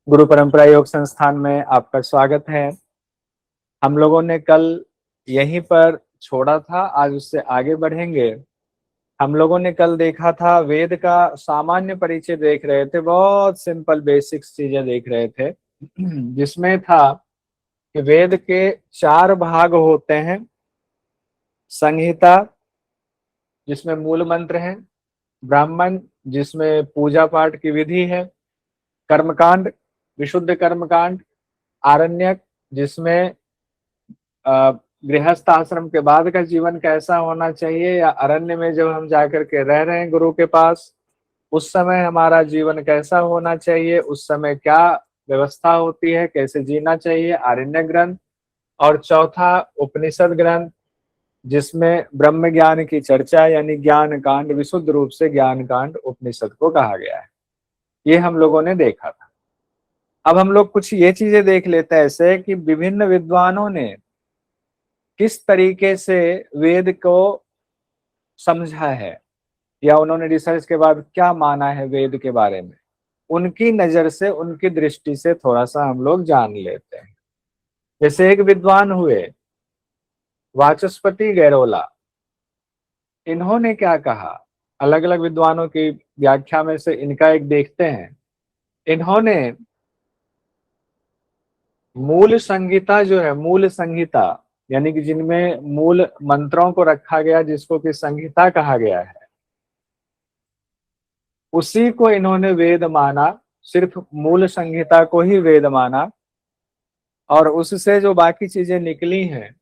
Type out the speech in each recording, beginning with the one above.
गुरु परंपरा योग संस्थान में आपका स्वागत है। हम लोगों ने कल यहीं पर छोड़ा था, आज उससे आगे बढ़ेंगे। हम लोगों ने कल देखा था, वेद का सामान्य परिचय देख रहे थे, बहुत सिंपल बेसिक्स चीजें देख रहे थे जिसमें था कि वेद के 4 भाग होते हैं। संहिता जिसमें मूल मंत्र है, ब्राह्मण जिसमें पूजा पाठ की विधि है, कर्मकांड विशुद्ध कर्मकांड, आरण्यक जिसमें गृहस्थ आश्रम के बाद का जीवन कैसा होना चाहिए, या अरण्य में जब हम जाकर के रह रहे हैं गुरु के पास, उस समय हमारा जीवन कैसा होना चाहिए, उस समय क्या व्यवस्था होती है, कैसे जीना चाहिए, आरण्य ग्रंथ। और चौथा उपनिषद ग्रंथ जिसमें ब्रह्म ज्ञान की चर्चा, यानी ज्ञान कांड, विशुद्ध रूप से ज्ञान कांड उपनिषद को कहा गया है। ये हम लोगों ने देखा था। अब हम लोग कुछ ये चीजें देख लेते हैं ऐसे कि विभिन्न विद्वानों ने किस तरीके से वेद को समझा है, या उन्होंने रिसर्च के बाद क्या माना है वेद के बारे में, उनकी नजर से, उनकी दृष्टि से थोड़ा सा हम लोग जान लेते हैं। जैसे एक विद्वान हुए वाचस्पति गैरोला, इन्होंने क्या कहा, अलग अलग विद्वानों की व्याख्या में से इनका एक देखते हैं। इन्होंने मूल संहिता जो है, मूल संहिता यानी कि जिनमें मूल मंत्रों को रखा गया, जिसको कि संहिता कहा गया है, उसी को इन्होंने वेद माना। सिर्फ मूल संहिता को ही वेद माना, और उससे जो बाकी चीजें निकली हैं,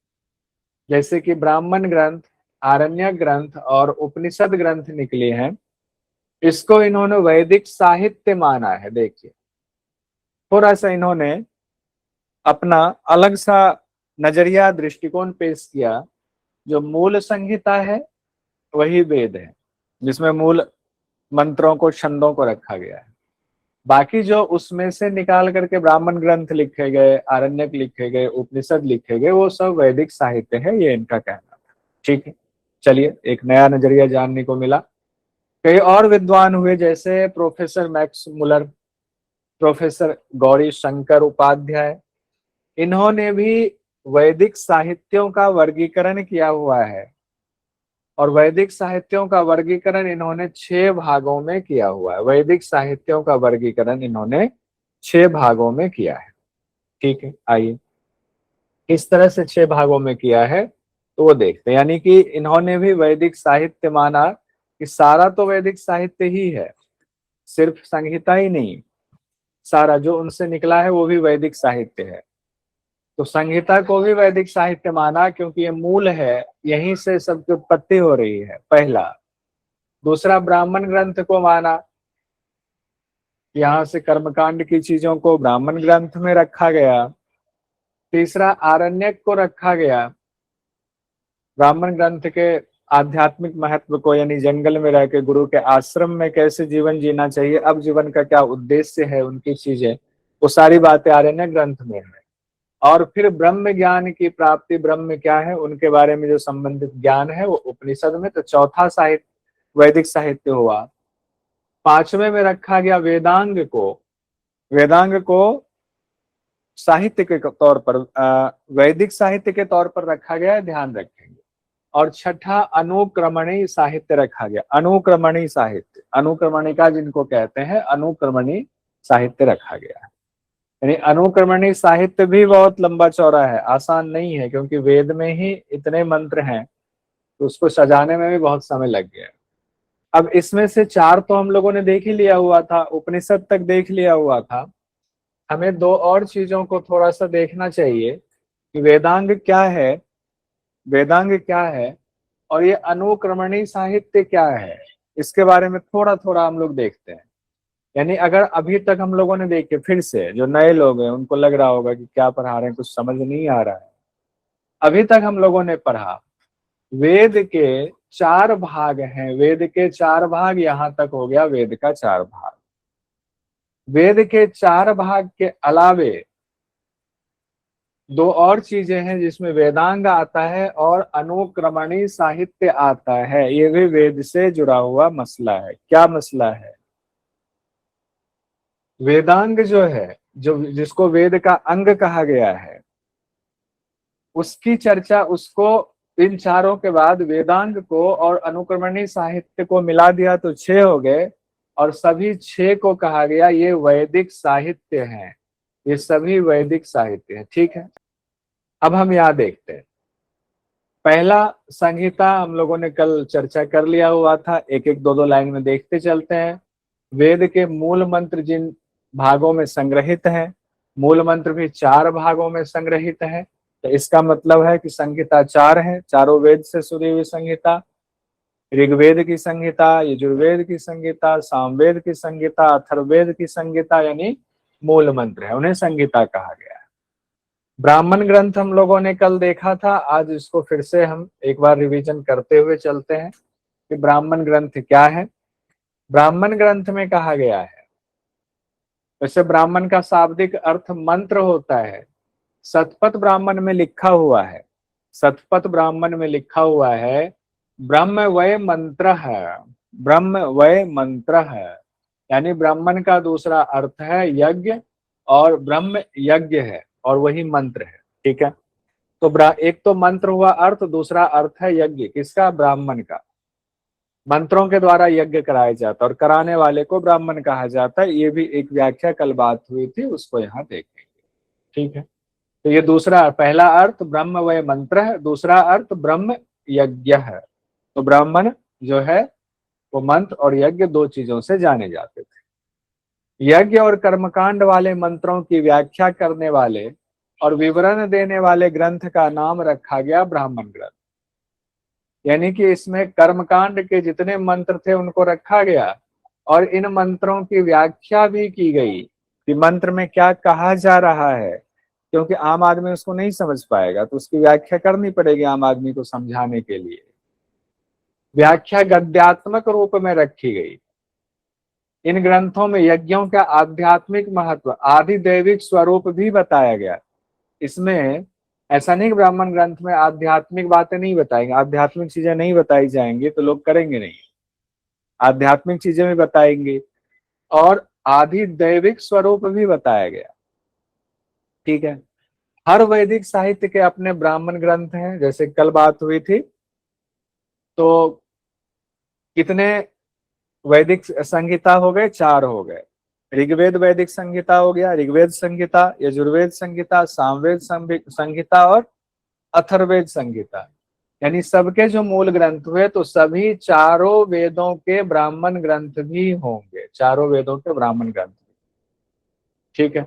जैसे कि ब्राह्मण ग्रंथ, आरण्यक ग्रंथ और उपनिषद ग्रंथ निकले हैं, इसको इन्होंने वैदिक साहित्य माना है। देखिए, थोड़ा सा इन्होंने अपना अलग सा नजरिया, दृष्टिकोण पेश किया। जो मूल संहिता है वही वेद है, जिसमें मूल मंत्रों को, छंदों को रखा गया है। बाकी जो उसमें से निकाल करके ब्राह्मण ग्रंथ लिखे गए, आरण्यक लिखे गए, उपनिषद लिखे गए, वो सब वैदिक साहित्य है, ये इनका कहना था। ठीक है, चलिए, एक नया नजरिया जानने को मिला। कई और विद्वान हुए, जैसे professor Max Muller, professor Gauri Shankar Upadhyay, इन्होंने भी वैदिक साहित्यों का वर्गीकरण किया हुआ है। और वैदिक साहित्यों का वर्गीकरण इन्होंने 6 भागों में किया हुआ है। वैदिक साहित्यों का वर्गीकरण इन्होंने 6 भागों में किया है। ठीक है, आइए किस तरह से 6 भागों में किया है तो वो देखते हैं। यानी कि इन्होंने भी वैदिक साहित्य माना कि सारा तो वैदिक साहित्य ही है, सिर्फ संहिता ही नहीं, सारा जो उनसे निकला है वो भी वैदिक साहित्य है। तो संहिता को भी वैदिक साहित्य माना, क्योंकि ये मूल है, यहीं से सबकी उत्पत्ति हो रही है, पहला। दूसरा, ब्राह्मण ग्रंथ को माना, यहाँ से कर्मकांड की चीजों को ब्राह्मण ग्रंथ में रखा गया। तीसरा, आरण्यक को रखा गया, ब्राह्मण ग्रंथ के आध्यात्मिक महत्व को, यानी जंगल में रह के गुरु के आश्रम में कैसे जीवन जीना चाहिए, अब जीवन का क्या उद्देश्य है, उनकी चीजें, वो सारी बातें आरण्य ग्रंथ में है। और फिर ब्रह्म ज्ञान की प्राप्ति, ब्रह्म क्या है, उनके बारे में जो संबंधित ज्ञान है, वो उपनिषद में। तो चौथा साहित्य वैदिक साहित्य हुआ। पांचवें में रखा गया वेदांग को। वेदांग को साहित्य के तौर पर, वैदिक साहित्य के तौर पर रखा गया है, ध्यान रखेंगे। और छठा, अनुक्रमणी साहित्य रखा गया। अनुक्रमणी साहित्य, अनुक्रमणिका जिनको कहते हैं, अनुक्रमणी साहित्य रखा गया है। यानी अनुक्रमणी साहित्य भी बहुत लंबा चौड़ा है, आसान नहीं है, क्योंकि वेद में ही इतने मंत्र हैं, तो उसको सजाने में भी बहुत समय लग गया। अब इसमें से 4 तो हम लोगों ने देख ही लिया हुआ था, उपनिषद तक देख लिया हुआ था। हमें 2 और चीजों को थोड़ा सा देखना चाहिए कि वेदांग क्या है, वेदांग क्या है, और ये अनुक्रमणी साहित्य क्या है। इसके बारे में थोड़ा थोड़ा हम लोग देखते हैं। यानी अगर अभी तक हम लोगों ने देखे, फिर से जो नए लोग हैं उनको लग रहा होगा कि क्या पढ़ा रहे हैं, कुछ समझ नहीं आ रहा है। अभी तक हम लोगों ने पढ़ा, वेद के 4 भाग हैं, वेद के 4 भाग, यहां तक हो गया वेद का 4 भाग। वेद के 4 भाग के अलावे 2 और चीजें हैं जिसमें वेदांग आता है और अनुक्रमणी साहित्य आता है। ये भी वेद से जुड़ा हुआ मसला है। क्या मसला है? वेदांग जो है जो जिसको वेद का अंग कहा गया है, उसकी चर्चा, उसको इन चारों के बाद वेदांग को और अनुक्रमणी साहित्य को मिला दिया तो 6 हो गए, और सभी 6 को कहा गया ये वैदिक साहित्य हैं, ये सभी वैदिक साहित्य हैं। ठीक है, अब हम यहाँ देखते हैं। पहला संहिता हम लोगों ने कल चर्चा कर लिया हुआ था, एक एक दो दो लाइन में देखते चलते हैं। वेद के मूल मंत्र जिन भागों में संग्रहित हैं, मूल मंत्र भी 4 भागों में संग्रहित है, तो इसका मतलब है कि संहिता 4 है, चारों वेद से जुड़ी हुई संहिता। ऋग्वेद की संहिता, यजुर्वेद की संहिता, सामवेद की संहिता, अथर्ववेद की संहिता, यानी मूल मंत्र है, उन्हें संहिता कहा गया है। ब्राह्मण ग्रंथ हम लोगों ने कल देखा था, आज इसको फिर से हम एक बार रिवीजन करते हुए चलते हैं कि ब्राह्मण ग्रंथ क्या है। ब्राह्मण ग्रंथ में कहा गया है, वैसे ब्राह्मण का शाब्दिक अर्थ मंत्र होता है। शतपथ ब्राह्मण में लिखा हुआ है, शतपथ ब्राह्मण में लिखा हुआ है ब्रह्म वै मंत्र है, ब्रह्म वै मंत्र है, यानी ब्राह्मण का दूसरा अर्थ है यज्ञ, और ब्रह्म यज्ञ है और वही मंत्र है। ठीक है, तो एक तो मंत्र हुआ अर्थ, दूसरा अर्थ है यज्ञ, किसका? ब्राह्मण का। मंत्रों के द्वारा यज्ञ कराया जाता है और कराने वाले को ब्राह्मण कहा जाता है। ये भी एक व्याख्या कल बात हुई थी, उसको यहाँ देखेंगे। ठीक है, तो ये दूसरा, पहला अर्थ ब्रह्म वै मंत्र है, दूसरा अर्थ ब्रह्म यज्ञ है। तो ब्राह्मण जो है वो मंत्र और यज्ञ 2 चीजों से जाने जाते थे। यज्ञ और कर्मकांड वाले मंत्रों की व्याख्या करने वाले और विवरण देने वाले ग्रंथ का नाम रखा गया ब्राह्मण ग्रंथ। यानी कि इसमें कर्मकांड के जितने मंत्र थे उनको रखा गया, और इन मंत्रों की व्याख्या भी की गई कि मंत्र में क्या कहा जा रहा है, क्योंकि आम आदमी उसको नहीं समझ पाएगा, तो उसकी व्याख्या करनी पड़ेगी आम आदमी को समझाने के लिए। व्याख्या गद्यात्मक रूप में रखी गई। इन ग्रंथों में यज्ञों का आध्यात्मिक महत्व, आदि दैविक स्वरूप भी बताया गया। इसमें ऐसा नहीं कि ब्राह्मण ग्रंथ में आध्यात्मिक बातें नहीं बताएंगे, आध्यात्मिक चीजें नहीं बताई जाएंगी तो लोग करेंगे नहीं, आध्यात्मिक चीजें भी बताएंगे और आदि दैविक स्वरूप भी बताया गया। ठीक है, हर वैदिक साहित्य के अपने ब्राह्मण ग्रंथ हैं, जैसे कल बात हुई थी। तो कितने वैदिक संहिता हो गए? 4 हो गए। ऋग्वेद वैदिक संहिता हो गया, ऋग्वेद संहिता, यजुर्वेद संहिता, सामवेद संहिता और अथर्ववेद संहिता, यानी सबके जो मूल ग्रंथ हुए, तो सभी चारों वेदों के ब्राह्मण ग्रंथ भी होंगे, चारों वेदों के ब्राह्मण ग्रंथ। ठीक है,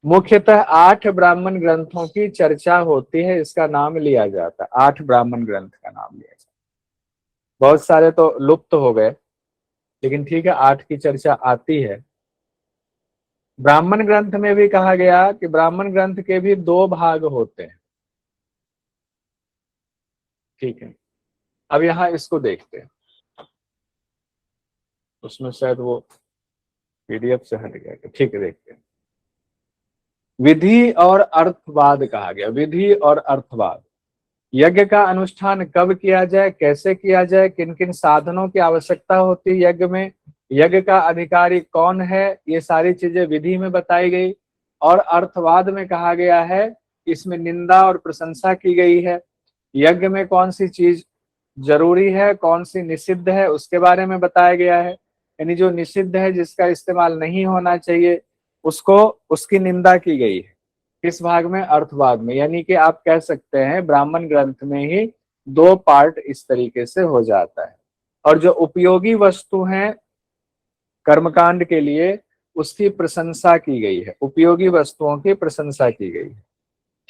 मुख्यतः 8 ब्राह्मण ग्रंथों की चर्चा होती है, इसका नाम लिया जाता है, 8 ब्राह्मण ग्रंथ का नाम लिया जाता है। बहुत सारे तो लुप्त हो गए, लेकिन ठीक है, 8 की चर्चा आती है। ब्राह्मण ग्रंथ में भी कहा गया कि ब्राह्मण ग्रंथ के भी 2 भाग होते हैं। ठीक है, अब यहां इसको देखते हैं, उसमें शायद वो पीडीएफ से हट गया। ठीक है, देखते हैं। विधि और अर्थवाद कहा गया, विधि और अर्थवाद। यज्ञ का अनुष्ठान कब किया जाए, कैसे किया जाए, किन किन साधनों की आवश्यकता होती है यज्ञ में, यज्ञ का अधिकारी कौन है, ये सारी चीजें विधि में बताई गई। और अर्थवाद में कहा गया है, इसमें निंदा और प्रशंसा की गई है। यज्ञ में कौन सी चीज जरूरी है, कौन सी निषिद्ध है, उसके बारे में बताया गया है। यानी जो निषिद्ध है, जिसका इस्तेमाल नहीं होना चाहिए, उसको, उसकी निंदा की गई है। किस भाग में? अर्थवाद में। यानी कि आप कह सकते हैं ब्राह्मण ग्रंथ में ही 2 पार्ट इस तरीके से हो जाता है। और जो उपयोगी वस्तु हैं कर्मकांड के लिए, उसकी प्रशंसा की गई है, उपयोगी वस्तुओं की प्रशंसा की गई है।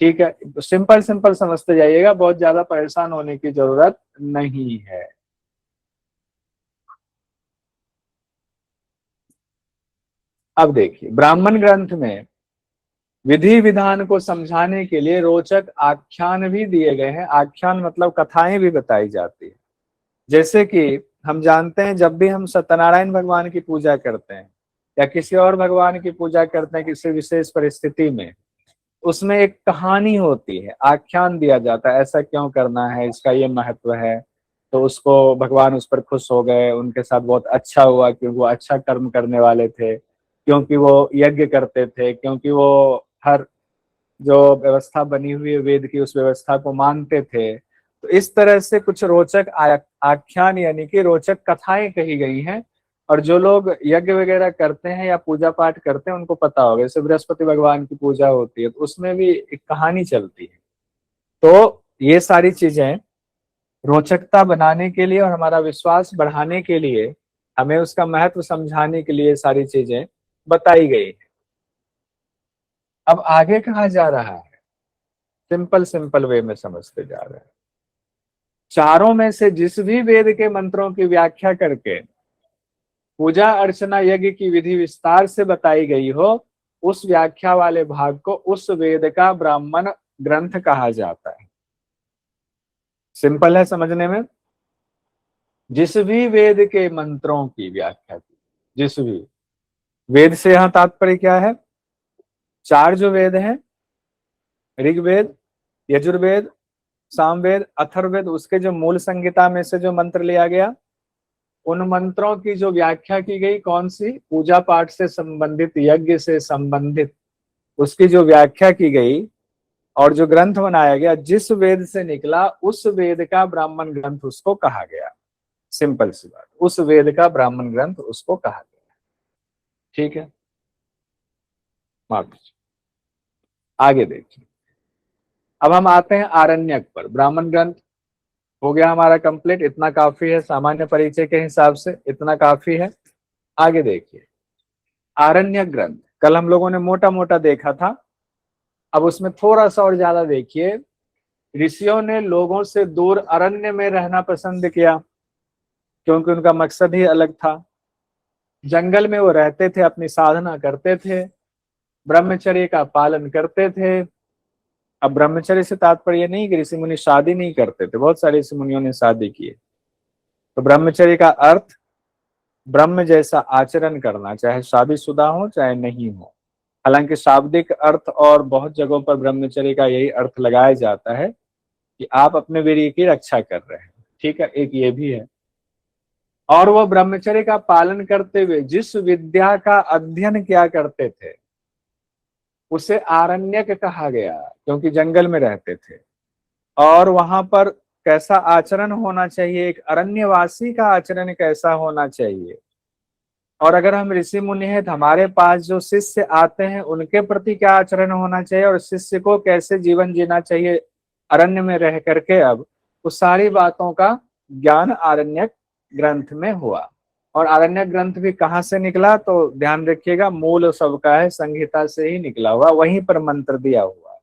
ठीक है, सिंपल सिंपल समझते जाइएगा, बहुत ज्यादा परेशान होने की जरूरत नहीं है। अब देखिए, ब्राह्मण ग्रंथ में विधि विधान को समझाने के लिए रोचक आख्यान भी दिए गए हैं। आख्यान मतलब कथाएं भी बताई जाती है। जैसे कि हम जानते हैं, जब भी हम सत्यनारायण भगवान की पूजा करते हैं या किसी और भगवान की पूजा करते हैं किसी विशेष परिस्थिति में, उसमें एक कहानी होती है, आख्यान दिया जाता है, ऐसा क्यों करना है, इसका ये महत्व है। तो उसको भगवान उस पर खुश हो गए, उनके साथ बहुत अच्छा हुआ कि वो अच्छा कर्म करने वाले थे, क्योंकि वो यज्ञ करते थे, क्योंकि वो हर जो व्यवस्था बनी हुई है वेद की उस व्यवस्था को मानते थे। तो इस तरह से कुछ रोचक आख्यान यानी कि रोचक कथाएं कही गई हैं। और जो लोग यज्ञ वगैरह करते हैं या पूजा पाठ करते हैं उनको पता होगा, जैसे बृहस्पति भगवान की पूजा होती है तो उसमें भी एक कहानी चलती है। तो ये सारी चीजें रोचकता बनाने के लिए और हमारा विश्वास बढ़ाने के लिए, हमें उसका महत्व समझाने के लिए सारी चीजें बताई गई है। अब आगे कहा जा रहा है, सिंपल सिंपल वे में समझते जा रहे हैं। चारों में से जिस भी वेद के मंत्रों की व्याख्या करके पूजा अर्चना यज्ञ की विधि विस्तार से बताई गई हो, उस व्याख्या वाले भाग को उस वेद का ब्राह्मण ग्रंथ कहा जाता है। सिंपल है समझने में। जिस भी वेद के मंत्रों की व्याख्या की, जिस भी वेद से यहां तात्पर्य क्या है? चार जो वेद हैं, ऋग्वेद, यजुर्वेद, सामवेद, अथर्ववेद, उसके जो मूल संहिता में से जो मंत्र लिया गया, उन मंत्रों की जो व्याख्या की गई, कौन सी? पूजा पाठ से संबंधित, यज्ञ से संबंधित, उसकी जो व्याख्या की गई और जो ग्रंथ बनाया गया, जिस वेद से निकला उस वेद का ब्राह्मण ग्रंथ उसको कहा गया। सिंपल सी बात, उस वेद का ब्राह्मण ग्रंथ उसको कहा गया। ठीक है, माफ, आगे देखिए। अब हम आते हैं आरण्यक पर। ब्राह्मण ग्रंथ हो गया हमारा कंप्लीट, इतना काफी है, सामान्य परिचय के हिसाब से इतना काफी है। आगे देखिए, आरण्यक ग्रंथ कल हम लोगों ने मोटा मोटा देखा था, अब उसमें थोड़ा सा और ज्यादा देखिए। ऋषियों ने लोगों से दूर अरण्य में रहना पसंद किया, क्योंकि उनका मकसद ही अलग था। जंगल में वो रहते थे, अपनी साधना करते थे, ब्रह्मचर्य का पालन करते थे। अब ब्रह्मचर्य से तात्पर्य नहीं कि ऋषि मुनि शादी नहीं करते थे, बहुत सारे ऋषि मुनियों ने शादी की। तो ब्रह्मचर्य का अर्थ ब्रह्म जैसा आचरण करना, चाहे शादीशुदा हो चाहे नहीं हो। हालांकि शाब्दिक अर्थ और बहुत जगहों पर ब्रह्मचर्य का यही अर्थ लगाया जाता है कि आप अपने वीर्य की रक्षा कर रहे हैं। ठीक है, एक ये भी है। और वो ब्रह्मचर्य का पालन करते हुए जिस विद्या का अध्ययन किया करते थे उसे आरण्यक कहा गया, क्योंकि जंगल में रहते थे। और वहां पर कैसा आचरण होना चाहिए, एक अरण्यवासी का आचरण कैसा होना चाहिए, और अगर हम ऋषि मुनि हैं तो हमारे पास जो शिष्य आते हैं उनके प्रति क्या आचरण होना चाहिए, और शिष्य को कैसे जीवन जीना चाहिए अरण्य में रह करके, अब उस सारी बातों का ज्ञान आरण्यक ग्रंथ में हुआ। और आरण्यक ग्रंथ भी कहाँ से निकला, तो ध्यान रखिएगा, मूल सबका है, संहिता से ही निकला हुआ, वहीं पर मंत्र दिया हुआ।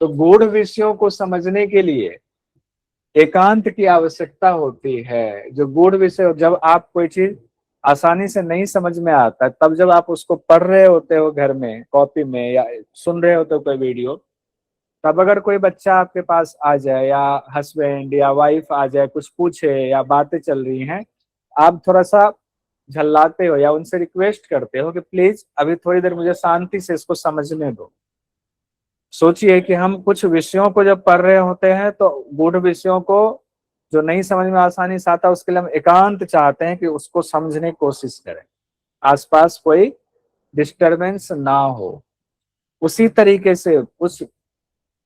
तो गूढ़ विषयों को समझने के लिए एकांत की आवश्यकता होती है। जो गूढ़ विषय, जब आप कोई चीज आसानी से नहीं समझ में आता, तब जब आप उसको पढ़ रहे होते हो घर में कॉपी में, या सुन रहे होते हो कोई वीडियो, तब अगर कोई बच्चा आपके पास आ जाए या हस्बैंड या वाइफ आ जाए, कुछ पूछे या बातें चल रही हैं, आप थोड़ा सा झल्लाते हो या उनसे रिक्वेस्ट करते हो कि प्लीज अभी थोड़ी देर मुझे शांति से इसको समझने दो। सोचिए कि हम कुछ विषयों को जब पढ़ रहे होते हैं तो गूढ़ विषयों को जो नहीं समझ में आसानी से आता, उसके लिए हम एकांत चाहते हैं कि उसको समझने की कोशिश करें, आसपास कोई डिस्टरबेंस ना हो। उसी तरीके से उस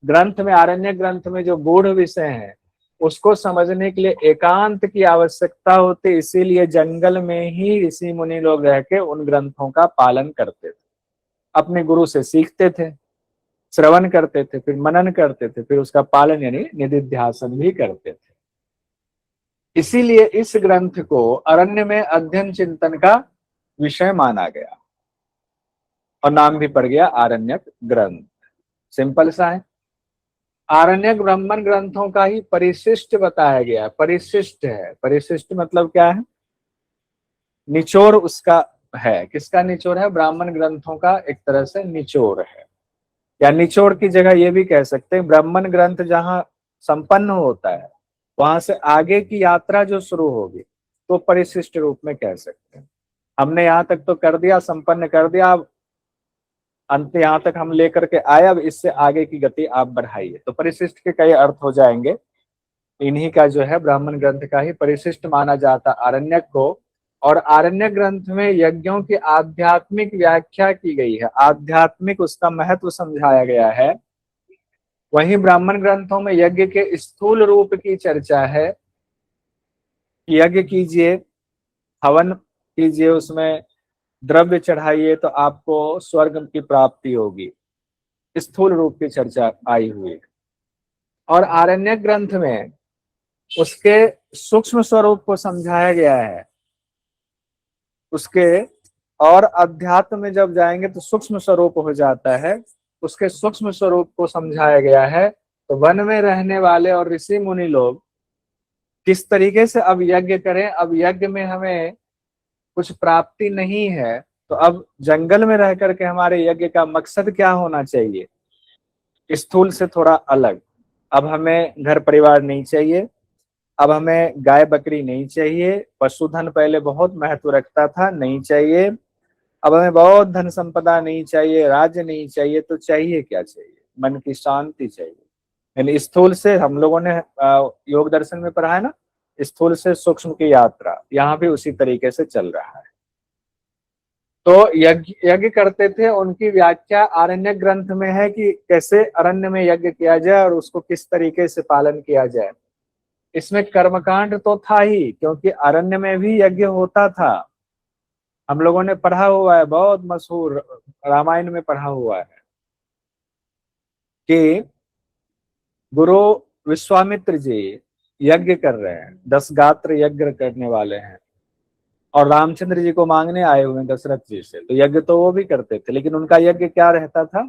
ग्रंथ में, आरण्य ग्रंथ में जो गूढ़ विषय हैं उसको समझने के लिए एकांत की आवश्यकता होती, इसीलिए जंगल में ही ऋषि मुनि लोग रह के उन ग्रंथों का पालन करते थे, अपने गुरु से सीखते थे, श्रवण करते थे, फिर मनन करते थे, फिर उसका पालन यानी निधिध्यासन भी करते थे। इसीलिए इस ग्रंथ को अरण्य में अध्ययन चिंतन का विषय माना गया और नाम भी पड़ गया आरण्यक ग्रंथ। सिंपल सा है। आरण्यक ब्राह्मण ग्रंथों का ही परिशिष्ट बताया गया। परिशिष्ट है, परिशिष्ट मतलब क्या है? निचोड़ उसका है। किसका निचोड़ है? ब्राह्मण ग्रंथों का एक तरह से निचोड़ है, या निचोड़ की जगह ये भी कह सकते हैं ब्राह्मण ग्रंथ जहां संपन्न होता है वहां से आगे की यात्रा जो शुरू होगी तो परिशिष्ट रूप में कह सकते हैं। हमने यहाँ तक तो कर दिया, संपन्न कर दिया, अब अंत यहाँ तक हम लेकर के आए, अब इससे आगे की गति आप बढ़ाइए। तो परिशिष्ट के कई अर्थ हो जाएंगे। इन्हीं का जो है ब्राह्मण ग्रंथ का ही परिशिष्ट माना जाता आरण्यक को, और आरण्यक ग्रंथ में यज्ञों की आध्यात्मिक व्याख्या की गई है, आध्यात्मिक उसका महत्व समझाया गया है। वहीं ब्राह्मण ग्रंथों में यज्ञ के स्थूल रूप की चर्चा है। यज्ञ कीजिए, हवन कीजिए, उसमें द्रव्य चढ़ाइए तो आपको स्वर्ग की प्राप्ति होगी, स्थूल रूप की चर्चा आई हुई है। और आरण्यक ग्रंथ में उसके सूक्ष्म स्वरूप को समझाया गया है। उसके और अध्यात्म में जब जाएंगे तो सूक्ष्म स्वरूप हो जाता है, उसके सूक्ष्म स्वरूप को समझाया गया है। तो वन में रहने वाले और ऋषि मुनि लोग किस तरीके से अब यज्ञ करें, अब यज्ञ में हमें कुछ प्राप्ति नहीं है, तो अब जंगल में रह करके हमारे यज्ञ का मकसद क्या होना चाहिए, स्थूल से थोड़ा अलग। अब हमें घर परिवार नहीं चाहिए, अब हमें गाय बकरी नहीं चाहिए, पशुधन पहले बहुत महत्व रखता था, नहीं चाहिए। अब हमें बहुत धन संपदा नहीं चाहिए, राज्य नहीं चाहिए, तो चाहिए क्या चाहिए, मन की शांति चाहिए। यानी स्थूल से हम लोगों ने योग दर्शन में पढ़ा है ना, स्थूल से सूक्ष्म की यात्रा, यहाँ भी उसी तरीके से चल रहा है। तो यज्ञ यज्ञ करते थे, उनकी व्याख्या आरण्यक ग्रंथ में है कि कैसे अरण्य में यज्ञ किया जाए और उसको किस तरीके से पालन किया जाए। इसमें कर्मकांड तो था ही, क्योंकि अरण्य में भी यज्ञ होता था। हम लोगों ने पढ़ा हुआ है, बहुत मशहूर, रामायण में पढ़ा हुआ है कि गुरु विश्वामित्र जी यज्ञ कर रहे हैं, 10 गात्र यज्ञ करने वाले हैं, और रामचंद्र जी को मांगने आए हुए हैं दशरथ जी से। तो यज्ञ तो वो भी करते थे, लेकिन उनका यज्ञ क्या रहता था,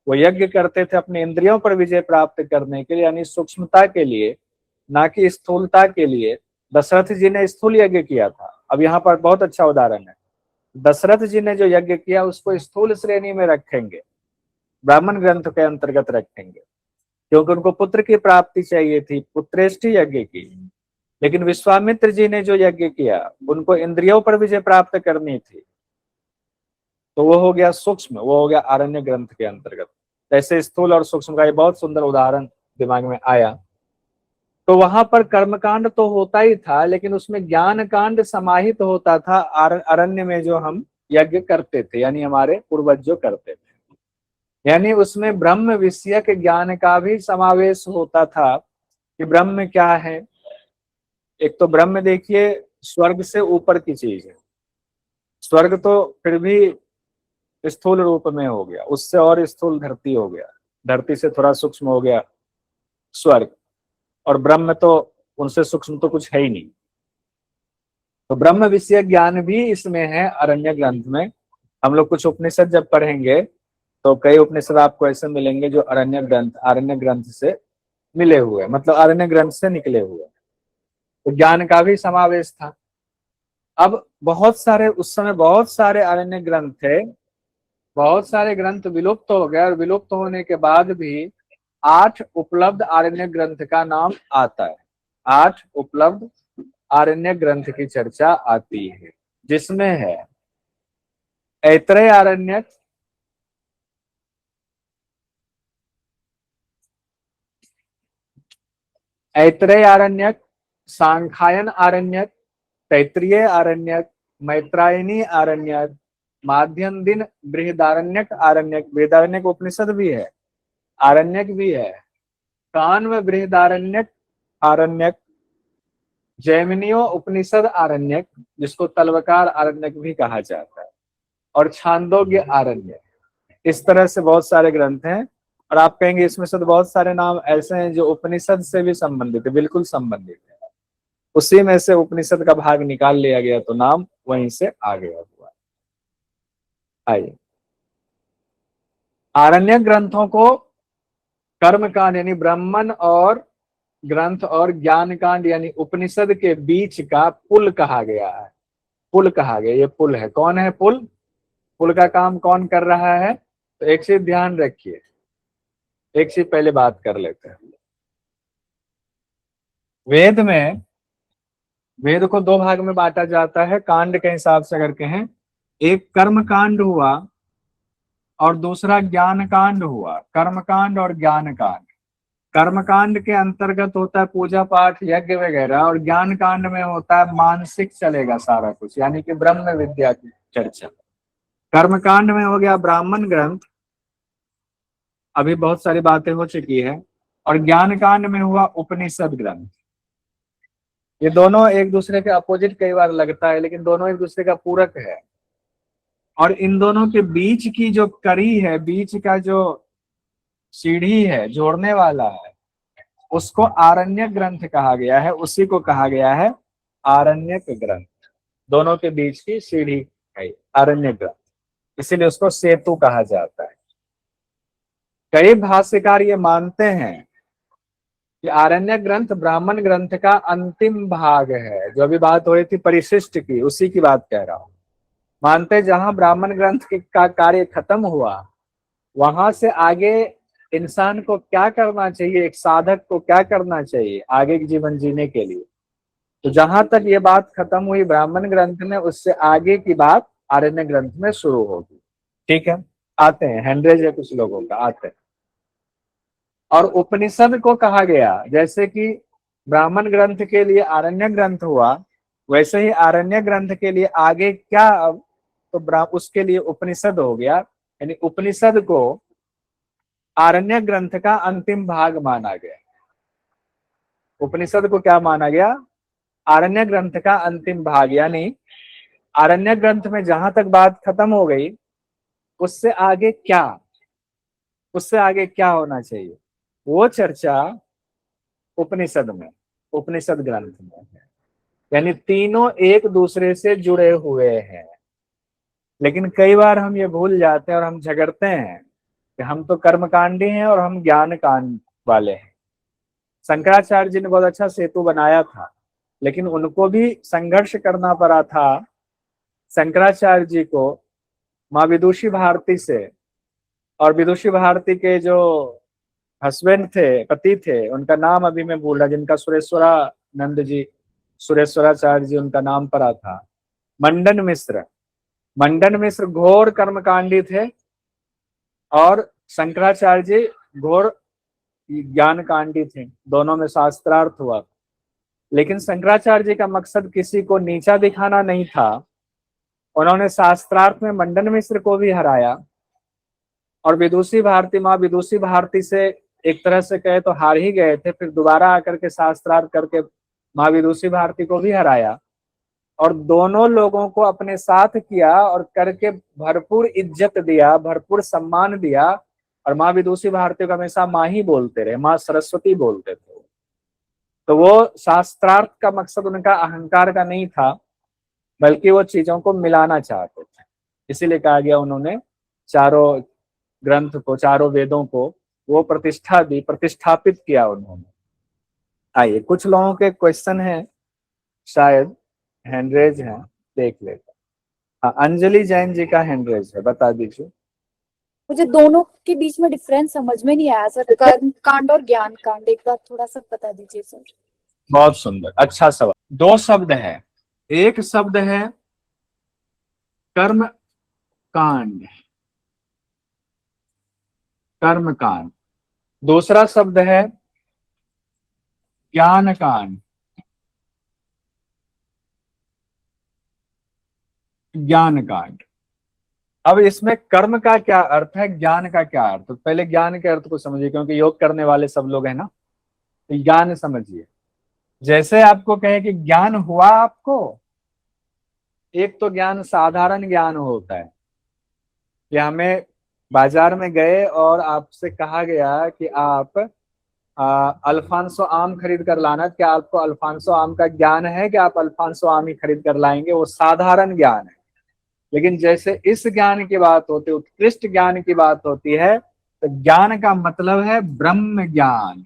वो यज्ञ करते थे अपने इंद्रियों पर विजय प्राप्त करने के लिए, यानी सूक्ष्मता के लिए, ना कि स्थूलता के लिए। दशरथ जी ने स्थूल यज्ञ किया था। अब यहाँ पर बहुत अच्छा उदाहरण है, दशरथ जी ने जो यज्ञ किया उसको स्थूल श्रेणी में रखेंगे, ब्राह्मण ग्रंथ के अंतर्गत रखेंगे, क्योंकि उनको पुत्र की प्राप्ति चाहिए थी, पुत्रेष्टि यज्ञ की। लेकिन विश्वामित्र जी ने जो यज्ञ किया, उनको इंद्रियों पर विजय प्राप्त करनी थी, तो वो हो गया सूक्ष्म, वो हो गया आरण्य ग्रंथ के अंतर्गत। ऐसे स्थूल और सूक्ष्म का ये बहुत सुंदर उदाहरण दिमाग में आया। तो वहां पर कर्मकांड तो होता ही था, लेकिन उसमें ज्ञान कांड समाहित होता था अरण्य में जो हम यज्ञ करते थे, यानी हमारे पूर्वज जो करते थे। यानी उसमें ब्रह्म विषयक ज्ञान का भी समावेश होता था कि ब्रह्म क्या है। एक तो ब्रह्म देखिए स्वर्ग से ऊपर की चीज है, स्वर्ग तो फिर भी स्थूल रूप में हो गया, उससे और स्थूल धरती हो गया, धरती से थोड़ा सूक्ष्म हो गया स्वर्ग, और ब्रह्म तो उनसे सूक्ष्म तो कुछ है ही नहीं। तो ब्रह्म विषय ज्ञान भी इसमें है अरण्य ग्रंथ में। हम लोग कुछ उपनिषद जब पढ़ेंगे तो कई उपनिषद आपको ऐसे मिलेंगे जो अरण्य ग्रंथ से मिले हुए, मतलब अरण्य ग्रंथ से निकले हुए, तो ज्ञान का भी समावेश था। अब बहुत सारे उस समय बहुत सारे अरण्य ग्रंथ थे, बहुत सारे ग्रंथ विलुप्त हो गए, और विलुप्त होने के बाद भी 8 उपलब्ध आरण्य ग्रंथ का नाम आता है। 8 उपलब्ध आरण्य ग्रंथ की चर्चा आती है, जिसमें है ऐतरेय आरण्यक, ऐतरेय आरण्यक, सांख्यायन आरण्यक, तैत्रीय आरण्यक, मैत्रायणी आरण्यक, माध्यम दिन बृहदारण्यक आरण्यक, बृहदारण्यक उपनिषद भी है, आरण्यक भी है, कान्व बृहदारण्यक आरण्यक, जैमिनियो उपनिषद आरण्यक, जिसको तलवकार आरण्यक भी कहा जाता है, और छांदोग्य आरण्यक। इस तरह से बहुत सारे ग्रंथ हैं। और आप कहेंगे इसमें से तो बहुत सारे नाम ऐसे हैं जो उपनिषद से भी संबंधित है, बिल्कुल संबंधित है, उसी में से उपनिषद का भाग निकाल लिया गया तो नाम वहीं से आ गया हुआ। आइए, आरण्य ग्रंथों को कर्म कांड यानी ब्राह्मण और ग्रंथ और ज्ञान कांड यानी उपनिषद के बीच का पुल कहा गया है। पुल कहा गया, ये पुल है। कौन है पुल? पुल का काम कौन कर रहा है? तो एक चीज ध्यान रखिए, एक चीज पहले बात कर लेते हैं। वेद में, वेद को 2 भाग में बांटा जाता है कांड के हिसाब से अगर कहें। एक कर्म कांड हुआ और दूसरा ज्ञान कांड हुआ, कर्म कांड और ज्ञान कांड। कर्मकांड के अंतर्गत होता है पूजा पाठ यज्ञ वगैरह, और ज्ञान कांड में होता है मानसिक चलेगा सारा कुछ, यानी कि ब्रह्म विद्या की चर्चा। कर्मकांड में हो गया ब्राह्मण ग्रंथ, अभी बहुत सारी बातें हो चुकी है, और ज्ञान कांड में हुआ उपनिषद ग्रंथ। ये दोनों एक दूसरे के अपोजिट कई बार लगता है, लेकिन दोनों एक दूसरे का पूरक है। और इन दोनों के बीच की जो कड़ी है, बीच का जो सीढ़ी है, जोड़ने वाला है, उसको आरण्यक ग्रंथ कहा गया है, उसी को कहा गया है आरण्यक ग्रंथ। दोनों के बीच की सीढ़ी है आरण्यक ग्रंथ, इसीलिए उसको सेतु कहा जाता है। कई भाष्यकार ये मानते हैं कि आरण्यक ग्रंथ ब्राह्मण ग्रंथ का अंतिम भाग है। जो अभी बात हो रही थी परिशिष्ट की, उसी की बात कह रहा हूं। मानते जहां ब्राह्मण ग्रंथ का कार्य खत्म हुआ, वहां से आगे इंसान को क्या करना चाहिए, एक साधक को क्या करना चाहिए आगे के जीवन जीने के लिए, तो जहां तक ये बात खत्म हुई ब्राह्मण ग्रंथ में, उससे आगे की बात आरण्य ग्रंथ में शुरू होगी। ठीक है, आते हैं, हैंड्रेज है कुछ लोगों का, आते हैं। और उपनिषद को कहा गया, जैसे कि ब्राह्मण ग्रंथ के लिए आरण्य ग्रंथ हुआ, वैसे ही आरण्य ग्रंथ के लिए आगे क्या, अब तो उसके लिए उपनिषद हो गया। यानी उपनिषद को आरण्य ग्रंथ का अंतिम भाग माना गया। उपनिषद को क्या माना गया, आरण्य ग्रंथ का अंतिम भाग। यानी आरण्य ग्रंथ में जहां तक बात खत्म हो गई, उससे आगे क्या, उससे आगे क्या होना चाहिए, वो चर्चा उपनिषद में, उपनिषद ग्रंथ में है। यानी तीनों एक दूसरे से जुड़े हुए हैं। लेकिन कई बार हम ये भूल जाते हैं और हम झगड़ते हैं कि हम तो कर्मकांडी हैं और हम ज्ञान कांड वाले हैं। शंकराचार्य जी ने बहुत अच्छा सेतु बनाया था, लेकिन उनको भी संघर्ष करना पड़ा था। शंकराचार्य जी को माँ विदुषी भारती से, और विदुषी भारती के जो हस्बैंड थे, पति थे, उनका नाम अभी मैं भूल रहा, जिनका सुरेश्वरानंद जी, सुरेश्वराचार्य जी उनका नाम पड़ा था, मंडन मिश्र। मंडन मिश्र घोर कर्मकांडी थे और शंकराचार्य जी घोर ज्ञान कांडी थे। दोनों में शास्त्रार्थ हुआ, लेकिन शंकराचार्य जी का मकसद किसी को नीचा दिखाना नहीं था। उन्होंने शास्त्रार्थ में मंडन मिश्र को भी हराया, और विदुषी भारती, माँ विदुषी भारती से एक तरह से कहे तो हार ही गए थे, फिर दोबारा आकर के शास्त्रार्थ करके माँ विदुषी भारती को भी हराया, और दोनों लोगों को अपने साथ किया और करके भरपूर इज्जत दिया, भरपूर सम्मान दिया। और माँ विदुषी भारती को हमेशा माँ ही बोलते रहे, माँ सरस्वती बोलते थे। तो वो शास्त्रार्थ का मकसद उनका अहंकार का नहीं था, बल्कि वो चीजों को मिलाना चाहते थे। इसीलिए कहा गया उन्होंने चारों ग्रंथ को, चारों वेदों को वो प्रतिष्ठा दी, प्रतिष्ठापित किया उन्होंने। आइए, कुछ लोगों के क्वेश्चन है, शायद हैंडरेज है, देख लेते। हाँ, अंजलि जैन जी का हैंडरेज है, बता दीजिए। मुझे दोनों के बीच में डिफरेंस समझ में नहीं आया सर, कर्म कांड और ज्ञान कांड, एक बार थोड़ा सा बता दीजिए सर। बहुत सुंदर, अच्छा सवाल। दो शब्द है, एक शब्द है कर्म कांड, कर्म कांड, दूसरा शब्द है ज्ञान कांड, ज्ञान कांड। अब इसमें कर्म का क्या अर्थ है, ज्ञान का क्या अर्थ, तो पहले ज्ञान के अर्थ को समझिए, क्योंकि योग करने वाले सब लोग हैं ना, तो ज्ञान समझिए। जैसे आपको कहे कि ज्ञान हुआ आपको, एक तो ज्ञान साधारण ज्ञान होता है कि हमें बाजार में गए और आपसे कहा गया कि आप अल्फांसो आम खरीद कर लाना। क्या आपको अल्फांसो आम का ज्ञान है कि आप अल्फांसो आम ही खरीद कर लाएंगे? वो साधारण ज्ञान है। लेकिन जैसे इस ज्ञान की बात होती है, उत्कृष्ट ज्ञान की बात होती है, तो ज्ञान का मतलब है ब्रह्म ज्ञान,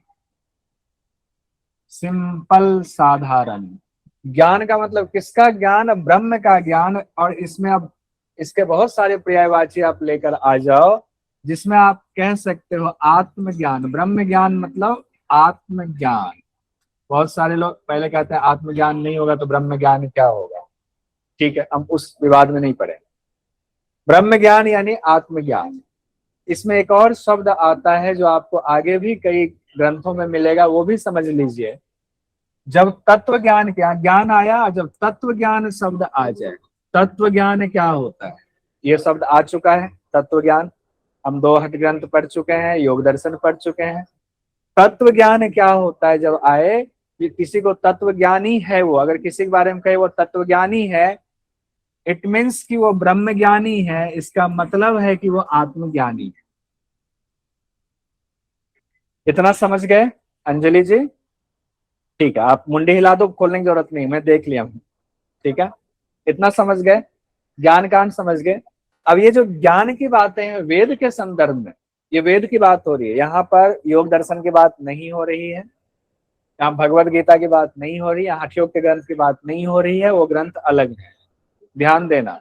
सिंपल साधारण। ज्ञान का मतलब किसका ज्ञान? ब्रह्म का ज्ञान। और इसमें अब इसके बहुत सारे पर्यायवाची आप लेकर आ जाओ, जिसमें आप कह सकते हो आत्मज्ञान। ब्रह्म ज्ञान मतलब आत्मज्ञान। बहुत सारे लोग पहले कहते हैं आत्मज्ञान नहीं होगा तो ब्रह्म ज्ञान क्या होगा। ठीक है, हम उस विवाद में नहीं पड़े। ब्रह्म ज्ञान यानी आत्मज्ञान। इसमें एक और शब्द आता है जो आपको आगे भी कई ग्रंथों में मिलेगा वो भी समझ लीजिए। जब तत्व ज्ञान, क्या ज्ञान आया, जब तत्व ज्ञान शब्द आ जाए, तत्व ज्ञान क्या होता है, ये शब्द आ चुका है तत्व ज्ञान। हम 2 हठ ग्रंथ पढ़ चुके हैं, योग दर्शन पढ़ चुके हैं। तत्व ज्ञान क्या होता है जब आए कि किसी को तत्व ज्ञानी है, वो अगर किसी के बारे में कहे वो तत्व ज्ञानी है, इट मीन्स कि वो ब्रह्म ज्ञानी है, इसका मतलब है कि वो आत्मज्ञानी है। इतना समझ गए अंजलि जी? ठीक है, आप मुंडी हिला दो, खोलने की जरूरत नहीं, मैं देख लिया हूं। ठीक है, इतना समझ गए, ज्ञान कांड समझ गए। अब ये जो ज्ञान की बातें हैं वेद के संदर्भ में, ये वेद की बात हो रही है, यहाँ पर योग दर्शन की बात नहीं हो रही है, यहाँ भगवत गीता की बात नहीं हो रही है, हठ योग के ग्रंथ की बात नहीं हो रही है, वो ग्रंथ अलग है। ध्यान देना,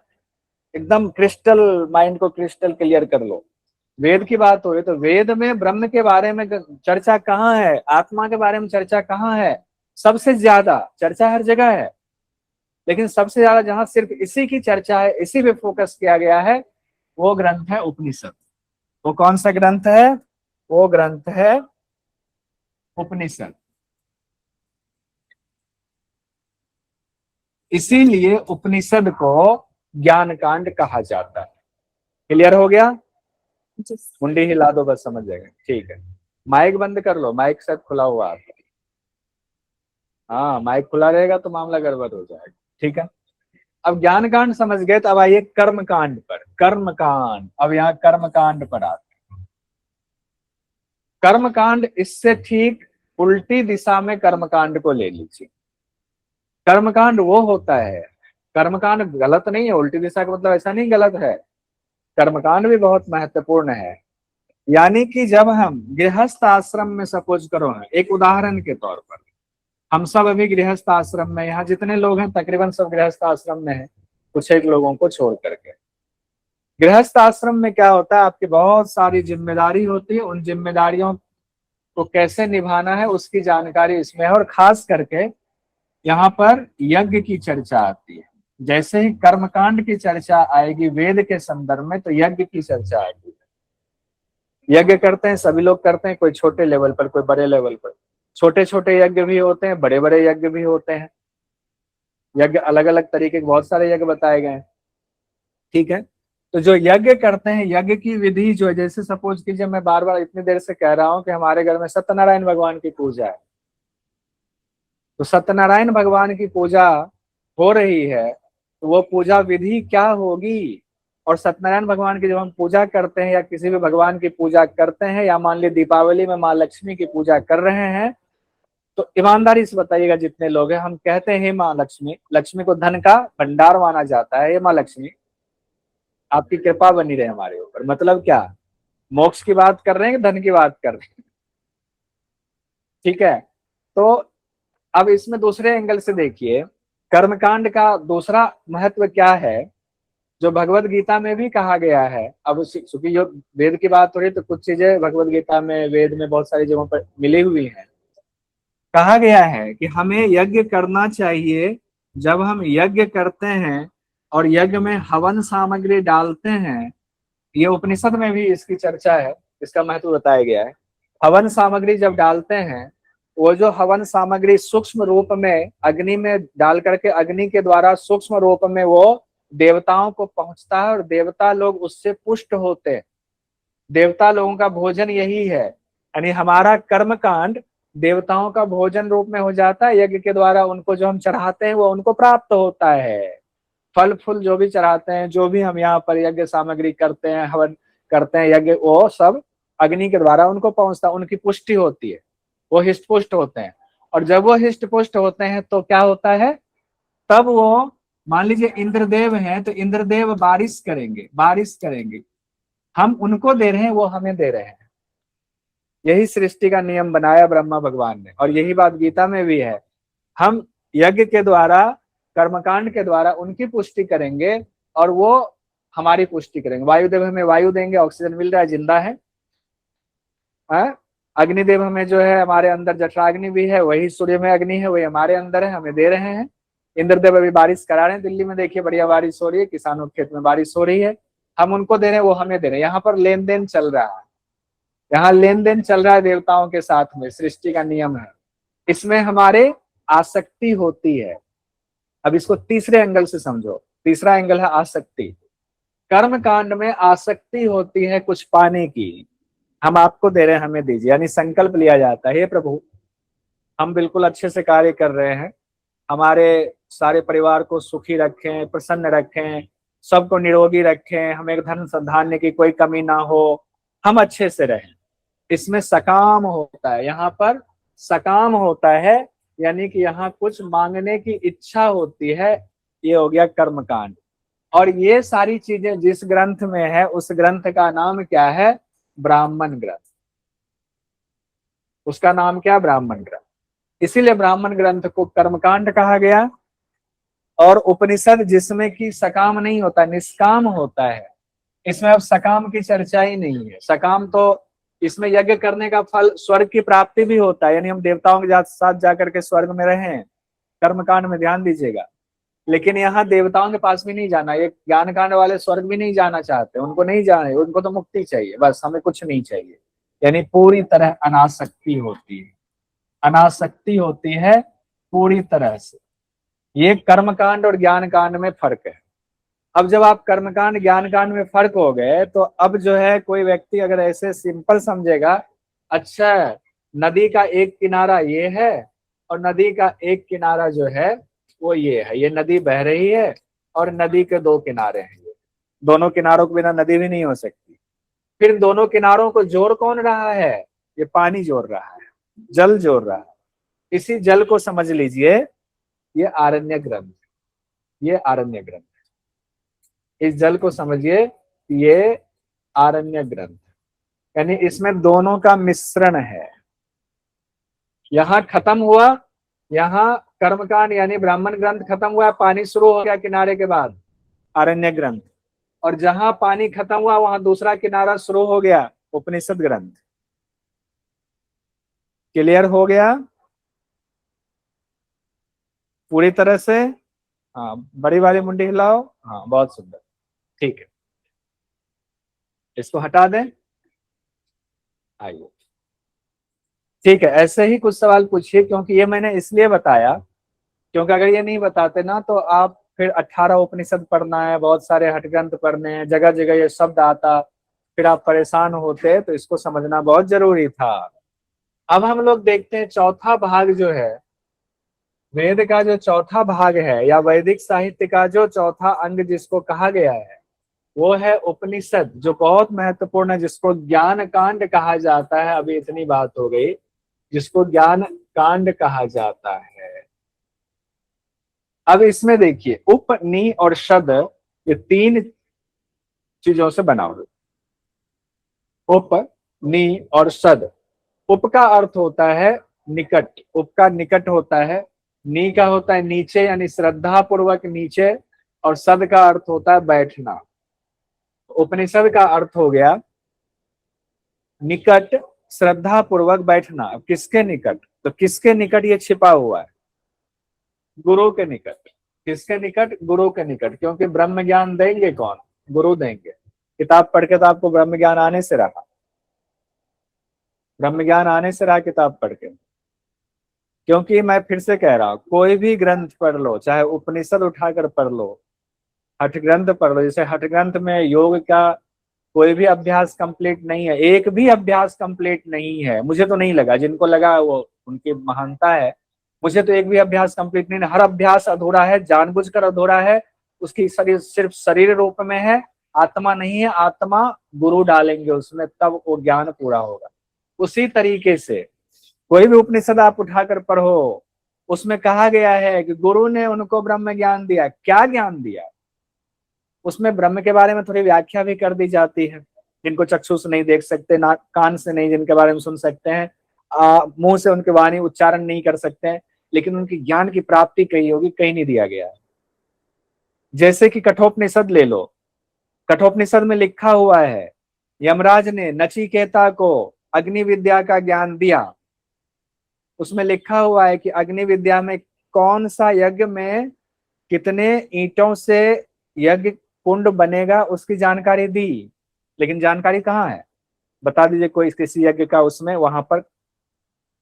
एकदम क्रिस्टल, माइंड को क्रिस्टल क्लियर कर लो। वेद की बात हो रही है तो वेद में ब्रह्म के बारे में चर्चा कहाँ है, आत्मा के बारे में चर्चा कहाँ है? सबसे ज्यादा चर्चा हर जगह है, लेकिन सबसे ज्यादा जहां सिर्फ इसी की चर्चा है, इसी पे फोकस किया गया है, वो ग्रंथ है उपनिषद। वो कौन सा ग्रंथ है? वो ग्रंथ है उपनिषद। इसीलिए उपनिषद को ज्ञान कांड कहा जाता है। क्लियर हो गया? मुंडी हिला दो बस, समझ जाएगा। ठीक है, माइक बंद कर लो, माइक शायद खुला हुआ है। हाँ, माइक खुला रहेगा तो मामला गड़बड़ हो जाएगा। ठीक है, अब ज्ञान कांड समझ गए, तो अब आइए कर्म कांड पर। कर्म कांड, अब यहाँ कर्म कांड पर आते हैं। कर्म कांड इससे ठीक उल्टी दिशा में कर्म कांड को ले लीजिए। कर्म कांड वो होता है, कर्म कांड गलत नहीं है, उल्टी दिशा का मतलब ऐसा नहीं गलत है, कर्म कांड भी बहुत महत्वपूर्ण है। यानी कि जब हम गृहस्थ आश्रम में, सपोज करो ना, एक उदाहरण के तौर पर, हम सब अभी गृहस्थ आश्रम में, यहाँ जितने लोग हैं तकरीबन सब गृहस्थ आश्रम में हैं, कुछ एक लोगों को छोड़ करके। गृहस्थ आश्रम में क्या होता है, आपकी बहुत सारी जिम्मेदारी होती है, उन जिम्मेदारियों को कैसे निभाना है उसकी जानकारी इसमें है। और खास करके यहाँ पर यज्ञ की चर्चा आती है। जैसे ही कर्मकांड की चर्चा आएगी वेद के संदर्भ में, तो यज्ञ की चर्चा आएगी। यज्ञ करते हैं सभी लोग करते हैं, कोई छोटे लेवल पर, कोई बड़े लेवल पर। छोटे छोटे यज्ञ भी होते हैं, बड़े बड़े यज्ञ भी होते हैं। यज्ञ अलग अलग तरीके के बहुत सारे यज्ञ बताए गए हैं। ठीक है, तो जो यज्ञ करते हैं, यज्ञ की विधि जो है, जैसे सपोज कीजिए, मैं बार बार इतनी देर से कह रहा हूं कि हमारे घर में सत्यनारायण भगवान की पूजा है, तो सत्यनारायण भगवान की पूजा हो रही है, तो वो पूजा विधि क्या होगी? और सत्यनारायण भगवान की जब हम पूजा करते हैं, या किसी भी भगवान की पूजा करते हैं, या मान लीजिए दीपावली में माँ लक्ष्मी की पूजा कर रहे हैं, तो ईमानदारी से बताइएगा जितने लोग हैं, हम कहते हैं हे माँ लक्ष्मी, लक्ष्मी को धन का भंडार माना जाता है, हे माँ लक्ष्मी आपकी कृपा बनी रहे हमारे ऊपर। मतलब क्या, मोक्ष की बात कर रहे हैं कि धन की बात कर रहे हैं? ठीक है, तो अब इसमें दूसरे एंगल से देखिए, कर्मकांड का दूसरा महत्व क्या है, जो भगवत गीता में भी कहा गया है। अब चूंकि जो वेद की बात हो रही है, तो कुछ चीजें भगवत गीता में, वेद में बहुत सारी जगहों पर मिली हुई हैं। कहा गया है कि हमें यज्ञ करना चाहिए। जब हम यज्ञ करते हैं और यज्ञ में हवन सामग्री डालते हैं, ये उपनिषद में भी इसकी चर्चा है, इसका महत्व बताया गया है। हवन सामग्री जब डालते हैं, वो जो हवन सामग्री सूक्ष्म रूप में अग्नि में डाल करके, अग्नि के द्वारा सूक्ष्म रूप में वो देवताओं को पहुंचता है, और देवता लोग उससे पुष्ट होते हैं। देवता लोगों का भोजन यही है, यानी हमारा कर्म कांड देवताओं का भोजन रूप में हो जाता है। यज्ञ के द्वारा उनको जो हम चढ़ाते हैं वो उनको प्राप्त होता है। फल फूल जो भी चढ़ाते हैं, जो भी हम यहाँ पर यज्ञ सामग्री करते हैं, हवन करते हैं, यज्ञ, वो सब अग्नि के द्वारा उनको पहुंचता है, उनकी पुष्टि होती है, वो हिष्ट पुष्ट होते हैं। और जब वो हिष्ट पुष्ट होते हैं तो क्या होता है, तब वो, मान लीजिए इंद्रदेव हैं, तो इंद्रदेव बारिश करेंगे, बारिश करेंगे। हम उनको दे रहे हैं, वो हमें दे रहे हैं। यही सृष्टि का नियम बनाया ब्रह्मा भगवान ने, और यही बात गीता में भी है। हम यज्ञ के द्वारा, कर्मकांड के द्वारा उनकी पुष्टि करेंगे, और वो हमारी पुष्टि करेंगे। वायुदेव हमें वायु देंगे, ऑक्सीजन मिल रहा है, जिंदा है। अग्निदेव हमें जो है, हमारे अंदर जठराग्नि भी है, वही सूर्य में अग्नि है, वही हमारे अंदर है, हमें दे रहे हैं। इंद्रदेव अभी बारिश करा रहे हैं, दिल्ली में देखिए बढ़िया बारिश हो रही है, किसानों के खेत में बारिश हो रही है, हम उनको दे रहे हैं, वो हमें दे रहे हैं। यहाँ पर लेन देन चल रहा है। यहाँ लेन देन चल रहा है देवताओं के साथ में, सृष्टि का नियम है, इसमें हमारे आसक्ति होती है। अब इसको तीसरे एंगल से समझो, तीसरा एंगल है आसक्ति। कर्म कांड में आसक्ति होती है कुछ पाने की, हम आपको दे रहे हैं, हमें दीजिए, यानी संकल्प लिया जाता है, हे प्रभु हम बिल्कुल अच्छे से कार्य कर रहे हैं, हमारे सारे परिवार को सुखी रखें, प्रसन्न रखें, सबको निरोगी रखें, हमें धन धान्य की कोई कमी ना हो, हम अच्छे से रहें। इसमें सकाम होता है, यहाँ पर सकाम होता है, यानी कि यहाँ कुछ मांगने की इच्छा होती है, ये हो गया कर्मकांड। और ये सारी चीजें जिस ग्रंथ में है उस ग्रंथ का नाम क्या है? ब्राह्मण ग्रंथ। उसका नाम क्या? ब्राह्मण ग्रंथ। इसीलिए ब्राह्मण ग्रंथ को कर्मकांड कहा गया। और उपनिषद जिसमें कि सकाम नहीं होता, निष्काम होता है, इसमें अब सकाम की चर्चा ही नहीं है। सकाम तो इसमें यज्ञ करने का फल स्वर्ग की प्राप्ति भी होता है, यानी हम देवताओं के साथ जाकर के स्वर्ग में रहें, कर्मकांड में ध्यान दीजिएगा। लेकिन यहाँ देवताओं के पास भी नहीं जाना, ये ज्ञान कांड वाले स्वर्ग भी नहीं जाना चाहते, उनको नहीं जाना, उनको तो मुक्ति चाहिए, बस हमें कुछ नहीं चाहिए। यानी पूरी तरह अनासक्ति होती है, अनासक्ति होती है पूरी तरह से। ये कर्मकांड और ज्ञान कांड में फर्क है। अब जब आप कर्मकांड ज्ञान कांड में फर्क हो गए, तो अब जो है कोई व्यक्ति अगर ऐसे सिंपल समझेगा, अच्छा नदी का एक किनारा ये है और नदी का एक किनारा जो है वो ये है, ये नदी बह रही है और नदी के दो किनारे हैं, ये दोनों किनारों के बिना नदी भी नहीं हो सकती। फिर दोनों किनारों को जोड़ कौन रहा है? ये पानी जोड़ रहा है, जल जोड़ रहा है। इसी जल को समझ लीजिए, ये आरण्य ग्रंथ, ये आरण्य ग्रंथ, इस जल को समझिए, ये आरण्य ग्रंथ, यानी इसमें दोनों का मिश्रण है। यहां खत्म हुआ, यहाँ कर्मकांड यानी ब्राह्मण ग्रंथ खत्म हुआ, पानी शुरू हो गया किनारे के बाद, आरण्य ग्रंथ। और जहां पानी खत्म हुआ वहां दूसरा किनारा शुरू हो गया, उपनिषद ग्रंथ। क्लियर हो गया पूरी तरह से? हाँ, बड़ी वाली मुंडी हिलाओ। हाँ, बहुत सुंदर, ठीक है, इसको हटा दें। आइए, ठीक है, ऐसे ही कुछ सवाल पूछिए, क्योंकि ये मैंने इसलिए बताया क्योंकि अगर ये नहीं बताते ना तो आप फिर 18 उपनिषद पढ़ना है, बहुत सारे हठ ग्रंथ पढ़ने हैं, जगह जगह ये शब्द आता, फिर आप परेशान होते, तो इसको समझना बहुत जरूरी था। अब हम लोग देखते हैं चौथा भाग जो है, वेद का जो चौथा भाग है या वैदिक साहित्य का जो चौथा अंग जिसको कहा गया है, वो है उपनिषद, जो बहुत महत्वपूर्ण है, जिसको ज्ञान कांड कहा जाता है। अभी इतनी बात हो गई, जिसको ज्ञान कांड कहा जाता है। अब इसमें देखिए, उप, नि और शद, ये तीन चीजों से बना हुआ। उप, नि और शद। उप का अर्थ होता है निकट, उप का निकट होता है। नी का होता है नीचे, यानी श्रद्धा पूर्वक नीचे। और सद का अर्थ होता है बैठना। उपनिषद का अर्थ हो गया निकट, श्रद्धा पूर्वक बैठना। अब किसके निकट? तो किसके निकट ये छिपा हुआ है? गुरु के निकट। किसके निकट? गुरु के निकट, क्योंकि ब्रह्म ज्ञान देंगे कौन? गुरु देंगे। किताब पढ़ के तो आपको ब्रह्म ज्ञान आने से रहा, ब्रह्म ज्ञान आने से रहा किताब पढ़ के। क्योंकि मैं फिर से कह रहा हूं, कोई भी ग्रंथ पढ़ लो, चाहे उपनिषद उठाकर पढ़ लो, हठ ग्रंथ पढ़ लो, जैसे हठ ग्रंथ में योग का कोई भी अभ्यास कंप्लीट नहीं है, एक भी अभ्यास कंप्लीट नहीं है। मुझे तो नहीं लगा, जिनको लगा वो उनकी महानता है, मुझे तो एक भी अभ्यास कंप्लीट नहीं है। हर अभ्यास अधूरा है, जानबूझकर अधूरा है। उसकी शरीर सिर्फ शरीर रूप में है, आत्मा नहीं है। आत्मा गुरु डालेंगे उसमें, तब वो ज्ञान पूरा होगा। उसी तरीके से कोई भी उपनिषद आप उठाकर पढ़ो, उसमें कहा गया है कि गुरु ने उनको ब्रह्म ज्ञान दिया। क्या ज्ञान दिया? उसमें ब्रह्म के बारे में थोड़ी व्याख्या भी कर दी जाती है, जिनको चक्षु से नहीं देख सकते, ना कान से नहीं, जिनके बारे में सुन सकते हैं, मुंह से उनके वाणी उच्चारण नहीं कर सकते हैं, लेकिन उनकी ज्ञान की प्राप्ति कहीं होगी, कहीं नहीं दिया गया है। जैसे कि कठोपनिषद ले लो, कठोपनिषद में लिखा हुआ है यमराज ने नचिकेता को अग्नि विद्या का ज्ञान दिया। उसमें लिखा हुआ है कि अग्नि विद्या में कौन सा यज्ञ में कितने ईंटों से यज्ञ कुंड बनेगा, उसकी जानकारी दी। लेकिन जानकारी कहाँ है? बता दीजिए कोई किसी यज्ञ का उसमें, वहां पर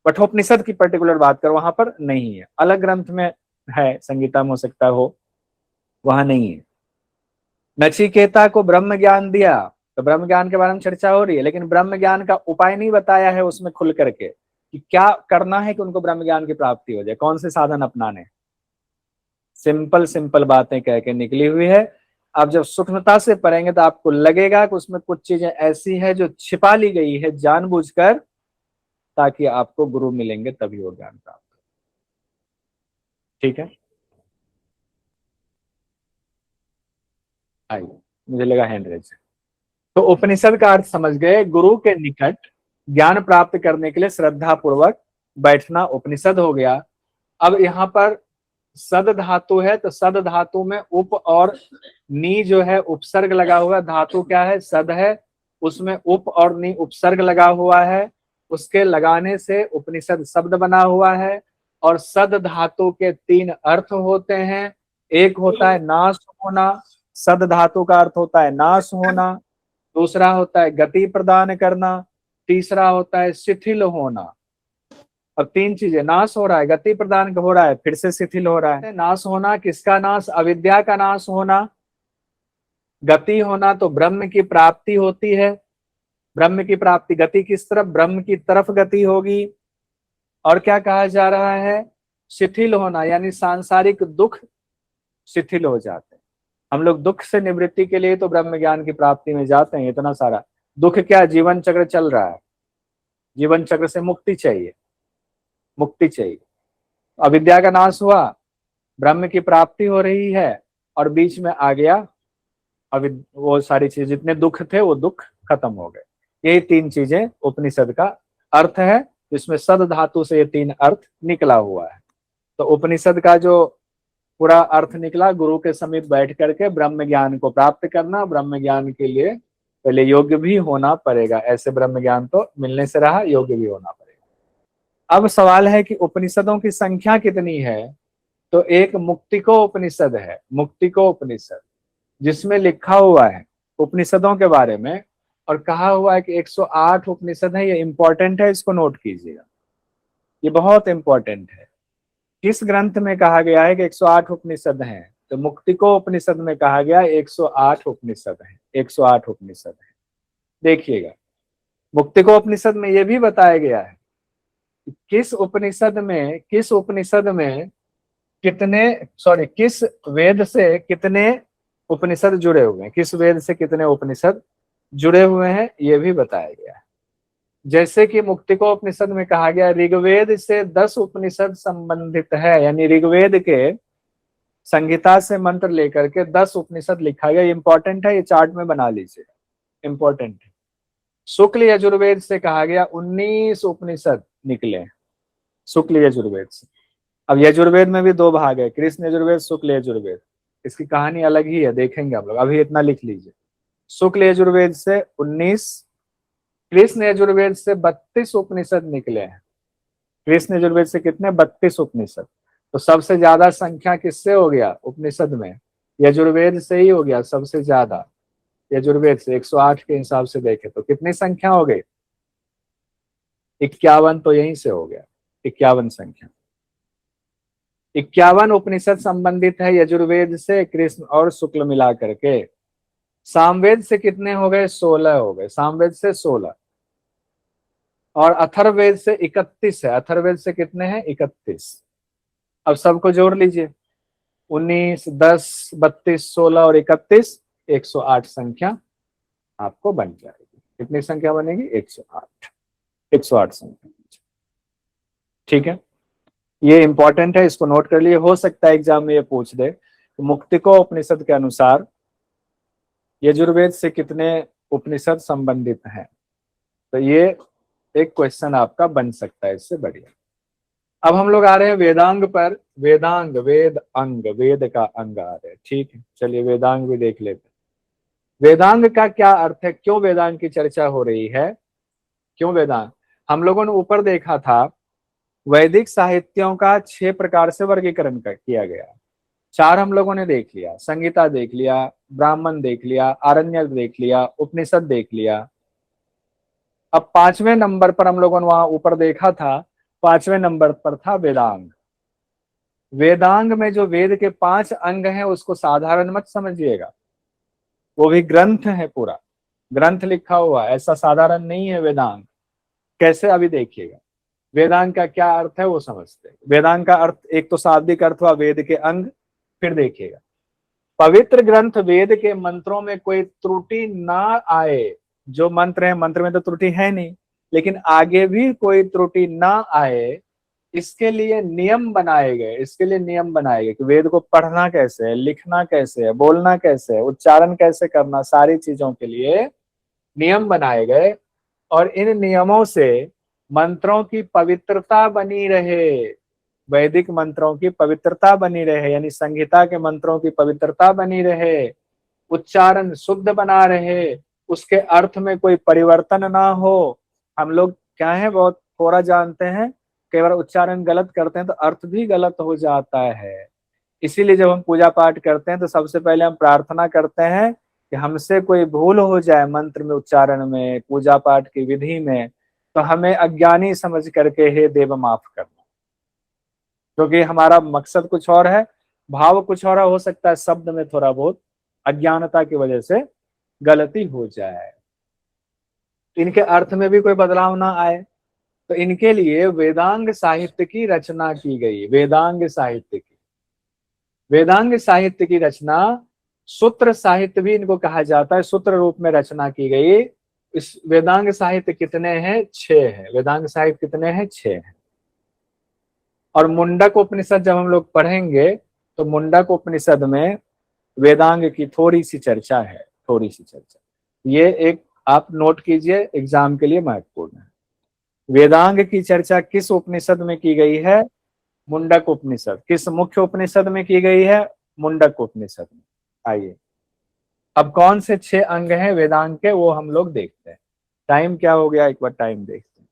कठोपनिषद की पर्टिकुलर बात कर, वहां पर नहीं है, अलग ग्रंथ में है, संगीता में हो सकता हो, वहां नहीं है। नचिकेता को ब्रह्म ज्ञान दिया, तो ब्रह्म ज्ञान के बारे में चर्चा हो रही है, लेकिन ब्रह्म ज्ञान का उपाय नहीं बताया है उसमें खुल करके कि क्या करना है कि उनको ब्रह्म ज्ञान की प्राप्ति हो जाए, कौन से साधन अपनाने। सिंपल सिंपल बातें कह के निकली हुई है। आप जब सूक्ष्मता से पढ़ेंगे तो आपको लगेगा कि उसमें कुछ चीजें ऐसी है जो छिपा ली गई है जानबूझकर, ताकि आपको गुरु मिलेंगे तभी वो ज्ञान प्राप्त हो। ठीक है, आइए, मुझे लगा हैंड रेज। तो उपनिषद का अर्थ समझ गए, गुरु के निकट ज्ञान प्राप्त करने के लिए श्रद्धा पूर्वक बैठना उपनिषद हो गया। अब यहाँ पर सद धातु है, तो सद धातु में उप और नी जो है उपसर्ग लगा हुआ, धातु क्या है, सद है, उसमें उप और नी उपसर्ग लगा हुआ है, उसके लगाने से उपनिषद शब्द बना हुआ है। और सद धातु के 3 अर्थ होते हैं। एक होता है नाश होना, सद धातु का अर्थ होता है नाश होना। दूसरा होता है गति प्रदान करना। तीसरा होता है शिथिल होना। अब 3 चीजें, नाश हो रहा है, गति प्रदान हो रहा है, फिर से शिथिल हो रहा है। नाश होना, किसका नाश, अविद्या का नाश होना। गति होना तो ब्रह्म की प्राप्ति होती है, ब्रह्म की प्राप्ति, गति किस तरफ, ब्रह्म की तरफ गति होगी। और क्या कहा जा रहा है, शिथिल होना, यानी सांसारिक दुख शिथिल हो जाते हैं। हम लोग दुख से निवृत्ति के लिए तो ब्रह्म ज्ञान की प्राप्ति में जाते हैं, इतना सारा दुख क्या, जीवन चक्र चल रहा है, जीवन चक्र से मुक्ति चाहिए, मुक्ति चाहिए। अविद्या का नाश हुआ, ब्रह्म की प्राप्ति हो रही है, और बीच में आ गया अभी वो सारी चीज, जितने दुख थे वो दुख खत्म हो गए। यही 3 चीजें उपनिषद का अर्थ है, जिसमें सद धातु से ये 3 अर्थ निकला हुआ है। तो उपनिषद का जो पूरा अर्थ निकला, गुरु के समीप बैठ करके ब्रह्म ज्ञान को प्राप्त करना। ब्रह्म ज्ञान के लिए पहले योग्य भी होना पड़ेगा, ऐसे ब्रह्म ज्ञान तो मिलने से रहा, योग्य भी होना पड़ेगा। अब सवाल है कि उपनिषदों की संख्या कितनी है, तो एक मुक्तिको उपनिषद है, मुक्तिको उपनिषद, जिसमें लिखा हुआ है उपनिषदों के बारे में, और कहा हुआ है कि 108 उपनिषद है। ये इंपॉर्टेंट है, इसको नोट कीजिएगा, ये बहुत इंपॉर्टेंट है। किस ग्रंथ में कहा गया है कि 108 उपनिषद हैं, तो मुक्तिको उपनिषद में कहा गया 108 उपनिषद हैं, 108 उपनिषद हैं। देखिएगा, मुक्तिको उपनिषद में यह भी बताया गया है कि किस उपनिषद में कितने, सॉरी, किस वेद से कितने उपनिषद जुड़े हुए हैं, किस वेद से कितने उपनिषद जुड़े हुए हैं, ये भी बताया गया है। जैसे कि मुक्तिको उपनिषद में कहा गया ऋग्वेद से 10 उपनिषद संबंधित है, यानी ऋग्वेद के संहिता से मंत्र लेकर के 10 उपनिषद लिखा गया। इंपॉर्टेंट है, ये चार्ट में बना लीजिए, इंपॉर्टेंट है। शुक्ल यजुर्वेद से कहा गया 19 उपनिषद निकले, शुक्ल यजुर्वेद से। अब यजुर्वेद में भी 2 भाग है, कृष्ण यजुर्वेद, शुक्ल यजुर्वेद, इसकी कहानी अलग ही है, देखेंगे हम लोग, अभी इतना लिख लीजिए। शुक्ल यजुर्वेद से 19, कृष्ण यजुर्वेद से 32 उपनिषद निकले हैं। कृष्ण यजुर्वेद से कितने, 32 उपनिषद। तो सबसे ज्यादा संख्या किससे हो गया उपनिषद में, यजुर्वेद से ही हो गया सबसे ज्यादा। यजुर्वेद से 108 के हिसाब से देखे तो कितनी संख्या हो गई, 51, तो यहीं से हो गया 51 संख्या। 51 उपनिषद संबंधित है यजुर्वेद से, कृष्ण और शुक्ल मिला करके। सामवेद से कितने हो गए, 16 हो गए, सामवेद से 16। और अथर्ववेद से 31 है, अथर्ववेद से कितने हैं, 31। अब सबको जोड़ लीजिए, 19, 10, 32, 16 और 31, 108 संख्या आपको बन जाएगी। कितनी संख्या बनेगी, 108, 108 संख्या। ठीक है, ये इंपॉर्टेंट है, इसको नोट कर लिए, हो सकता है एग्जाम में ये पूछ दे। तो मुक्तिको उपनिषद के अनुसार यजुर्वेद से कितने उपनिषद संबंधित हैं, तो ये एक क्वेश्चन आपका बन सकता है, इससे बढ़िया। अब हम लोग आ रहे हैं वेदांग पर, वेदांग, वेद अंग, वेद का अंग आ रहे हैं। ठीक है, चलिए वेदांग भी देख लेते हैं। वेदांग का क्या अर्थ है, क्यों वेदांग की चर्चा हो रही है, क्यों वेदांग। हम लोगों ने ऊपर देखा था वैदिक साहित्यों का 6 प्रकार से वर्गीकरण किया गया। 4 हम लोगों ने देख लिया, संगीता देख लिया, ब्राह्मण देख लिया, आरण्यक देख लिया, उपनिषद देख लिया। अब 5वें नंबर पर हम लोगों ने वहां ऊपर देखा था, 5वें नंबर पर था वेदांग। वेदांग में जो वेद के 5 अंग हैं उसको साधारण मत समझिएगा, वो भी ग्रंथ है, पूरा ग्रंथ लिखा हुआ, ऐसा साधारण नहीं है वेदांग। कैसे, अभी देखिएगा वेदांग का क्या अर्थ है वो समझते हैं। वेदांग का अर्थ, एक तो शाब्दिक अर्थ हुआ वेद के अंग, फिर देखिएगा पवित्र ग्रंथ वेद के मंत्रों में कोई त्रुटि ना आए। जो मंत्र है, मंत्र में तो त्रुटि है नहीं, लेकिन आगे भी कोई त्रुटि ना आए, इसके लिए नियम बनाए गए। इसके लिए नियम बनाए गए कि वेद को पढ़ना कैसे है, लिखना कैसे है, बोलना कैसे है, उच्चारण कैसे करना, सारी चीजों के लिए नियम बनाए गए। और इन नियमों से मंत्रों की पवित्रता बनी रहे, वैदिक मंत्रों की पवित्रता बनी रहे, यानी संहिता के मंत्रों की पवित्रता बनी रहे, उच्चारण शुद्ध बना रहे, उसके अर्थ में कोई परिवर्तन ना हो। हम लोग क्या है, बहुत थोड़ा जानते हैं, कई बार उच्चारण गलत करते हैं तो अर्थ भी गलत हो जाता है। इसीलिए जब हम पूजा पाठ करते हैं तो सबसे पहले हम प्रार्थना करते हैं कि हमसे कोई भूल हो जाए मंत्र में, उच्चारण में, पूजा पाठ की विधि में, तो हमें अज्ञानी समझ करके हे देव माफ करना। क्योंकि हमारा मकसद कुछ और है, भाव कुछ और हो सकता है, शब्द में थोड़ा बहुत अज्ञानता की वजह से गलती हो जाए, इनके अर्थ में भी कोई बदलाव ना आए। तो इनके लिए वेदांग साहित्य की रचना की गई। वेदांग साहित्य की रचना, सूत्र साहित्य भी इनको कहा जाता है, सूत्र रूप में रचना की गई। इस वेदांग साहित्य कितने हैं? 6 है। वेदांग साहित्य कितने हैं? 6 हैं। और मुंडक उपनिषद जब हम लोग पढ़ेंगे तो मुंडक उपनिषद में वेदांग की थोड़ी सी चर्चा है, थोड़ी सी चर्चा। ये एक आप नोट कीजिए, एग्जाम के लिए महत्वपूर्ण है। वेदांग की चर्चा किस उपनिषद में की गई है? मुंडक उपनिषद। किस मुख्य उपनिषद में की गई है? मुंडक उपनिषद में। आइए, अब कौन से 6 अंग हैं वेदांग के, वो हम लोग देखते हैं। टाइम क्या हो गया, एक बार टाइम देखते हैं।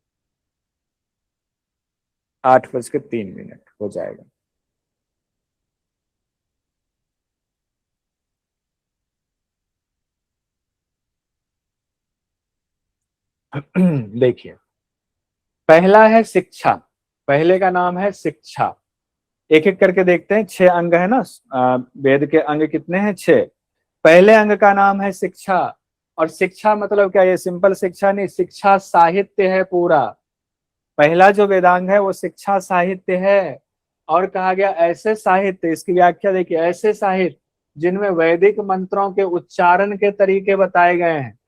8:03 हो जाएगा। देखिए, पहला है शिक्षा। पहले का नाम है शिक्षा। एक एक करके देखते हैं। 6 अंग है ना, वेद के अंग कितने हैं? 6। पहले अंग का नाम है शिक्षा। और शिक्षा मतलब क्या? ये सिंपल शिक्षा नहीं, शिक्षा साहित्य है पूरा। पहला जो वेदांग है वो शिक्षा साहित्य है। और कहा गया ऐसे साहित्य, इसकी व्याख्या देखिए, ऐसे साहित्य जिनमें वैदिक मंत्रों के उच्चारण के तरीके बताए गए हैं।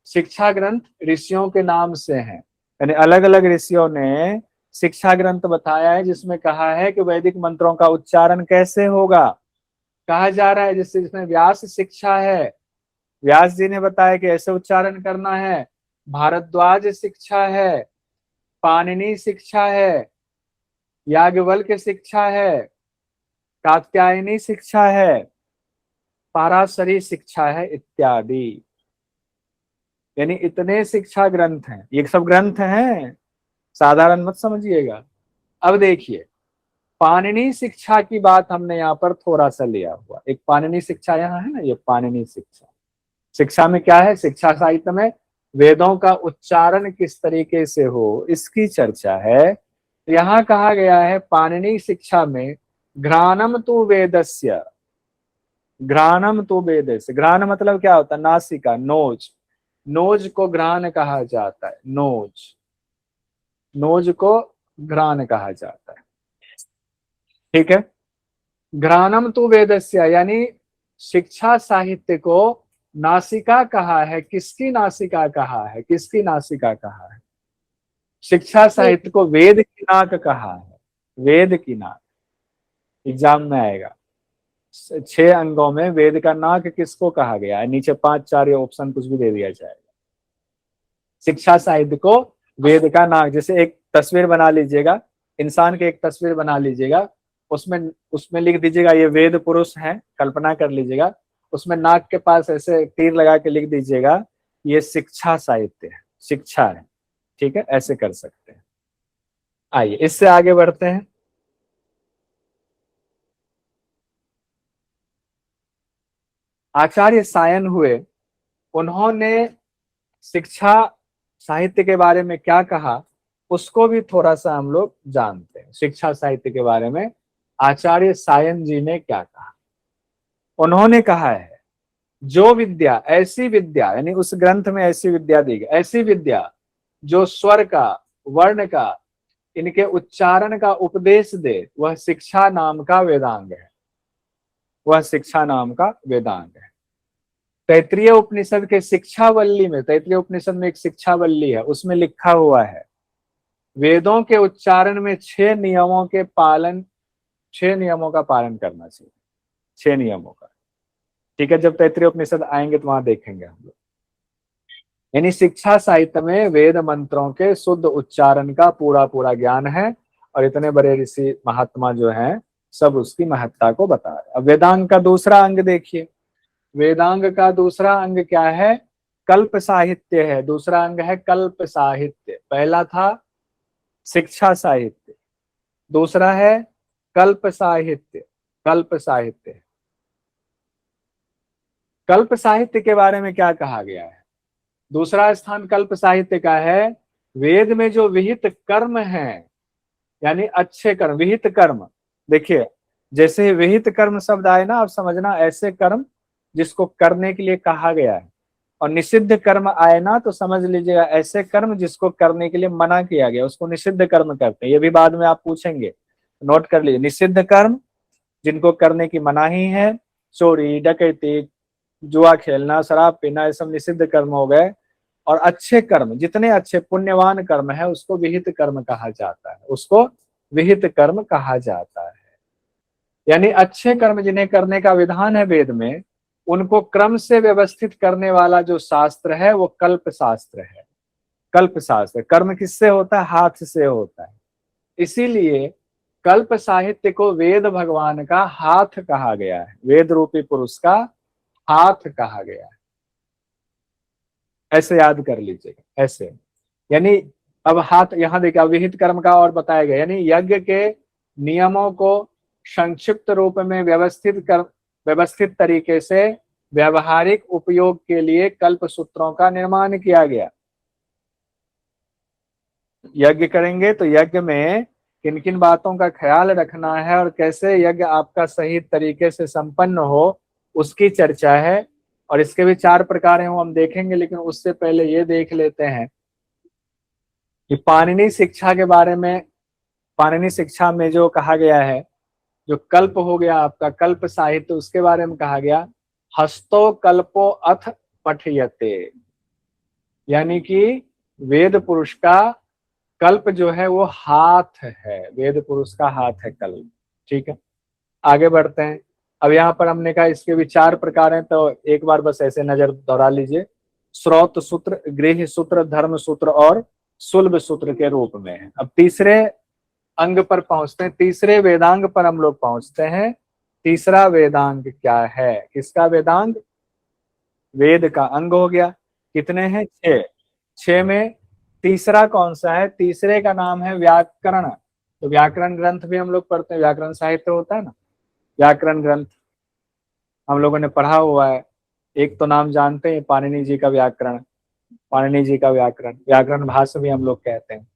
शिक्षा ग्रंथ ऋषियों के नाम से हैं, यानी अलग अलग ऋषियों ने शिक्षा ग्रंथ बताया है, जिसमें कहा है कि वैदिक मंत्रों का उच्चारण कैसे होगा। कहा जा रहा है जिससे, जिसमें व्यास शिक्षा है, व्यास जी ने बताया कि ऐसे उच्चारण करना है। भारद्वाज शिक्षा है, पाणिनि शिक्षा है, याज्ञवल्क्य शिक्षा है, कात्यायनी शिक्षा है, पाराशरी शिक्षा है, इत्यादि। यानी इतने शिक्षा ग्रंथ हैं, ये सब ग्रंथ हैं, साधारण मत समझिएगा। अब देखिए, पाणिनि शिक्षा की बात हमने यहाँ पर थोड़ा सा लिया हुआ। एक पाणिनि शिक्षा यहाँ है ना, ये पाणिनि शिक्षा। शिक्षा में क्या है? शिक्षा साहित्य में वेदों का उच्चारण किस तरीके से हो, इसकी चर्चा है। यहाँ कहा गया है पाणिनि शिक्षा में, घ्राणम तु वेदस्य। घ्राणम तु वेदस्य, घ्राण मतलब क्या होता है? नासिका, नोज। नोज को घ्राण कहा जाता है। नोज, नोज को घ्राण कहा जाता है। ठीक है। घ्राणम तु वेदस्य, यानी शिक्षा साहित्य को नासिका कहा है। किसकी नासिका कहा है? किसकी नासिका कहा है? शिक्षा साहित्य को वेद की नाक कहा है। वेद की नाक, एग्जाम में आएगा। 6 अंगों में वेद का नाक किसको कहा गया है? नीचे 5 4 ऑप्शन कुछ भी दे दिया जाएगा। शिक्षा साहित्य को वेद का नाक, जैसे एक तस्वीर बना लीजिएगा, इंसान की एक तस्वीर बना लीजिएगा, उसमें उसमें लिख दीजिएगा ये वेद पुरुष है, कल्पना कर लीजिएगा। उसमें नाक के पास ऐसे तीर लगा के लिख दीजिएगा ये शिक्षा साहित्य है, शिक्षा है। ठीक है, ऐसे कर सकते हैं। आइए इससे आगे बढ़ते हैं। आचार्य सायन हुए, उन्होंने शिक्षा साहित्य के बारे में क्या कहा उसको भी थोड़ा सा हम लोग जानते हैं। शिक्षा साहित्य के बारे में आचार्य सायन जी ने क्या कहा। उन्होंने कहा है जो विद्या, ऐसी विद्या, यानी उस ग्रंथ में ऐसी विद्या दी गई, ऐसी विद्या जो स्वर का, वर्ण का, इनके उच्चारण का उपदेश दे, वह शिक्षा नाम का वेदांग है। वह शिक्षा नाम का वेदांग है। तैत्रीय उपनिषद के शिक्षावल्ली में, तैत्रीय उपनिषद में एक शिक्षावल्ली है, उसमें लिखा हुआ है वेदों के उच्चारण में 6 नियमों के पालन, 6 नियमों का पालन करना चाहिए। 6 नियमों का, ठीक है। जब तैत्रीय उपनिषद आएंगे तो वहां देखेंगे हम लोग। यानी शिक्षा साहित्य में वेद मंत्रों के शुद्ध उच्चारण का पूरा पूरा ज्ञान है, और इतने बड़े ऋषि महात्मा जो हैं सब उसकी महत्ता को बता रहे। अब वेदांग का दूसरा अंग देखिए। वेदांग का दूसरा अंग क्या है? कल्प साहित्य है। दूसरा अंग है कल्प साहित्य। पहला था शिक्षा साहित्य, दूसरा है कल्प साहित्य। कल्प साहित्य, कल्प साहित्य के बारे में क्या कहा गया है? दूसरा स्थान कल्प साहित्य का है वेद में जो विहित कर्म हैं, यानी अच्छे कर्म, विहित कर्म। देखिए जैसे विहित कर्म शब्द आए ना, आप समझना ऐसे कर्म जिसको करने के लिए कहा गया है, और निषिद्ध कर्म आए ना तो समझ लीजिएगा ऐसे कर्म जिसको करने के लिए मना किया गया, उसको निषिद्ध कर्म करते हैं। ये भी बाद में आप पूछेंगे, नोट कर लीजिए। निषिद्ध कर्म जिनको करने की मनाही है, चोरी, डकैती, जुआ खेलना, शराब पीना, ये सब निषिद्ध कर्म हो गए। और अच्छे कर्म, जितने अच्छे पुण्यवान कर्म है उसको विहित कर्म कहा जाता है, उसको विहित कर्म कहा जाता है। यानी अच्छे कर्म जिन्हें करने का विधान है वेद में, उनको क्रम से व्यवस्थित करने वाला जो शास्त्र है वो कल्प शास्त्र है। कल्प शास्त्र, कर्म किससे होता है? हाथ से होता है। इसीलिए कल्प साहित्य को वेद भगवान का हाथ कहा गया है, वेद रूपी पुरुष का हाथ कहा गया है। ऐसे याद कर लीजिएगा, ऐसे। यानी अब हाथ, यहां देखिए विहित कर्म का और बताया गया, यानी यज्ञ के नियमों को संक्षिप्त रूप में व्यवस्थित तरीके से व्यवहारिक उपयोग के लिए कल्प सूत्रों का निर्माण किया गया। यज्ञ करेंगे तो यज्ञ में किन किन बातों का ख्याल रखना है और कैसे यज्ञ आपका सही तरीके से संपन्न हो, उसकी चर्चा है। और इसके भी 4 प्रकार हैं, वो हम देखेंगे, लेकिन उससे पहले ये देख लेते हैं कि पाणिनि शिक्षा के बारे में। पाणिनि शिक्षा में जो कहा गया है, जो कल्प हो गया आपका कल्प साहित्य, उसके बारे में कहा गया हस्तो कल्पो अथ पठयते, यानी कि वेद पुरुष का कल्प जो है वो हाथ है, वेद पुरुष का हाथ है कल्प। ठीक है, आगे बढ़ते हैं। अब यहाँ पर हमने कहा इसके भी 4 प्रकार हैं, तो एक बार बस ऐसे नजर दौड़ा लीजिए। स्रोत सूत्र, गृह सूत्र, धर्म सूत्र और सुलभ सूत्र के रूप में है। अब तीसरे अंग पर पहुंचते हैं, तीसरे वेदांग पर हम लोग पहुंचते हैं। तीसरा वेदांग क्या है? किसका वेदांग? वेद का अंग हो गया। कितने हैं? 6। 6 में तीसरा कौन सा है? तीसरे का नाम है व्याकरण। तो व्याकरण ग्रंथ भी हम लोग पढ़ते हैं, व्याकरण साहित्य होता है ना, व्याकरण ग्रंथ हम लोगों ने पढ़ा हुआ है। एक तो नाम जानते हैं पाणिनि जी का व्याकरण, पाणिनि जी का व्याकरण, व्याकरण भाष्य भी हम लोग कहते हैं।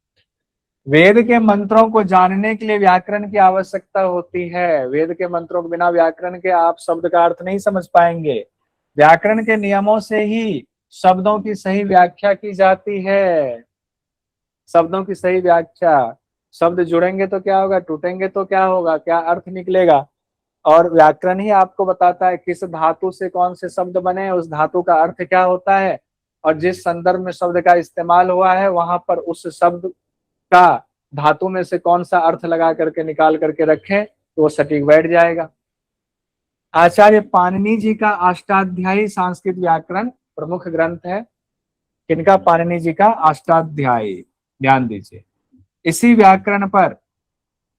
वेद के मंत्रों को जानने के लिए व्याकरण की आवश्यकता होती है। वेद के मंत्रों के बिना व्याकरण के आप शब्द का अर्थ नहीं समझ पाएंगे। व्याकरण के नियमों से ही शब्दों की सही व्याख्या की जाती है। शब्दों की सही व्याख्या, शब्द जुड़ेंगे तो क्या होगा, टूटेंगे तो क्या होगा, क्या अर्थ निकलेगा। और व्याकरण ही आपको बताता है किस धातु से कौन से शब्द बने, उस धातु का अर्थ क्या होता है, और जिस संदर्भ में शब्द का इस्तेमाल हुआ है वहां पर उस शब्द का धातु में से कौन सा अर्थ लगा करके निकाल करके रखें तो वो सटीक बैठ जाएगा। आचार्य पाणिनि जी का अष्टाध्यायी संस्कृत व्याकरण प्रमुख ग्रंथ है। किनका? पाणिनि जी का अष्टाध्यायी। ध्यान दीजिए, इसी व्याकरण पर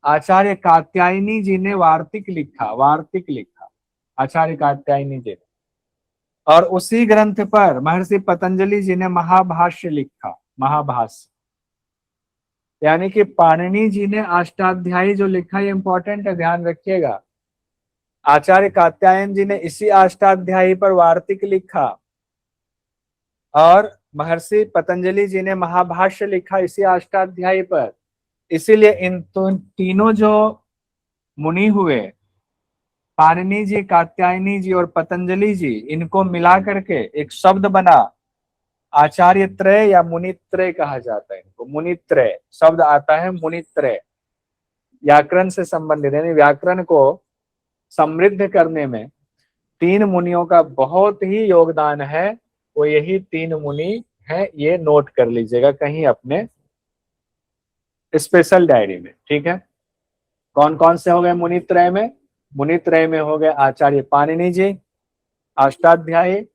आचार्य कात्यायनी जी ने वार्तिक लिखा, वार्तिक लिखा आचार्य कात्यायनी जी ने। और उसी ग्रंथ पर महर्षि पतंजलि जी ने महाभाष्य लिखा, महाभाष्य। यानी कि पाणिनि जी ने अष्टाध्यायी जो लिखा, ये इंपॉर्टेंट है, ध्यान रखिएगा। आचार्य कात्यायन जी ने इसी अष्टाध्यायी पर वार्तिक लिखा, और महर्षि पतंजलि जी ने महाभाष्य लिखा इसी अष्टाध्यायी पर। इसीलिए इन तीनों जो मुनि हुए, पाणिनि जी, कात्यायनी जी और पतंजलि जी, इनको मिला करके एक शब्द बना, आचार्य त्रय या मुनित्रय कहा जाता है। इनको मुनित्रय शब्द आता है, मुनित्रय व्याकरण से संबंधित, यानी व्याकरण को समृद्ध करने में तीन मुनियों का बहुत ही योगदान है। वो यही तीन मुनि हैं, ये नोट कर लीजिएगा कहीं अपने स्पेशल डायरी में, ठीक है। कौन कौन से हो गए मुनित्रय में? मुनित्रय में हो गए आचार्य पाणिनि जी अष्टाध्यायी,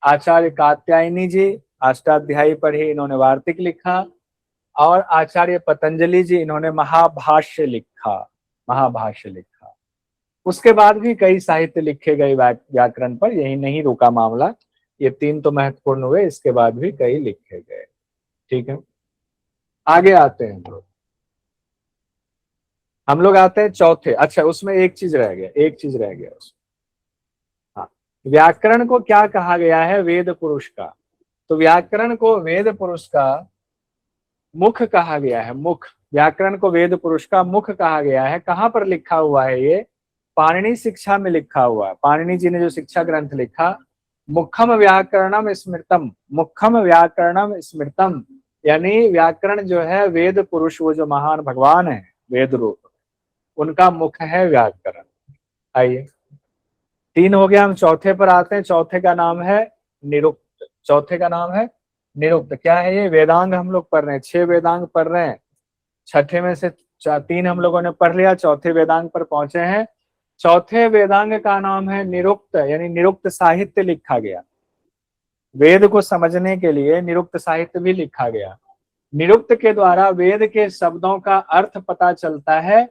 आचार्य कात्यायनी जी अष्टाध्यायी पर ही इन्होंने वार्तिक लिखा, और आचार्य पतंजलि जी इन्होंने महाभाष्य लिखा, महाभाष्य लिखा। उसके बाद भी कई साहित्य लिखे गए व्याकरण पर, यही नहीं रुका मामला। ये तीन तो महत्वपूर्ण हुए, इसके बाद भी कई लिखे गए, ठीक है। आगे आते हैं हम लोग आते हैं चौथे। अच्छा, उसमें एक चीज रह गया, एक चीज रह गया उसमें। हाँ, व्याकरण को क्या कहा गया है? वेद पुरुष का। तो व्याकरण को वेद पुरुष का मुख कहा गया है, मुख। व्याकरण को वेद पुरुष का मुख कहा गया है। कहाँ पर लिखा हुआ है ये? पाणिनि शिक्षा में लिखा हुआ है। पाणिनि जी ने जो शिक्षा ग्रंथ लिखा, मुखम व्याकरणम स्मृतम, मुखम व्याकरणम स्मृतम, यानी व्याकरण जो है वेद पुरुष, वो जो महान भगवान है वेद रूप, उनका मुख है व्याकरण। आइए, तीन हो गया, हम चौथे पर आते हैं। चौथे का नाम है निरुक्त। चौथे का नाम है निरुक्त। क्या है ये? वेदांग हम लोग पढ़ रहे हैं, 6 वेदांग पढ़ रहे हैं। छठे में से तीन हम लोगों ने पढ़ लिया, चौथे वेदांग पर पहुंचे हैं। चौथे वेदांग का नाम है निरुक्त, यानी निरुक्त साहित्य लिखा गया। वेद को समझने के लिए निरुक्त साहित्य भी लिखा गया। निरुक्त के द्वारा वेद के शब्दों का अर्थ पता चलता है,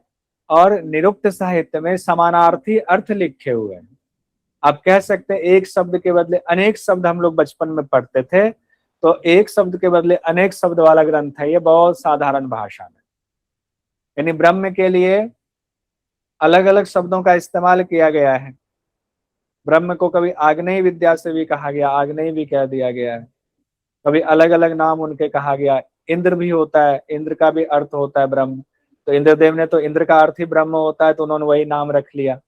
और निरुक्त साहित्य में समानार्थी अर्थ लिखे हुए हैं। आप कह सकते हैं एक शब्द के बदले अनेक शब्द, हम लोग बचपन में पढ़ते थे, तो एक शब्द के बदले अनेक शब्द वाला ग्रंथ है ये, बहुत साधारण भाषा में। यानी ब्रह्म के लिए अलग अलग शब्दों का इस्तेमाल किया गया है। ब्रह्म को कभी आग्नेय विद्या से भी कहा गया, आग्नेय भी कह दिया गया है। कभी अलग अलग नाम उनके कहा गया। इंद्र भी होता है, इंद्र का भी अर्थ होता है ब्रह्म। तो इंद्रदेव ने तो इंद्र का अर्थ ही ब्रह्म होता है, तो उन्होंने वही नाम रख लिया।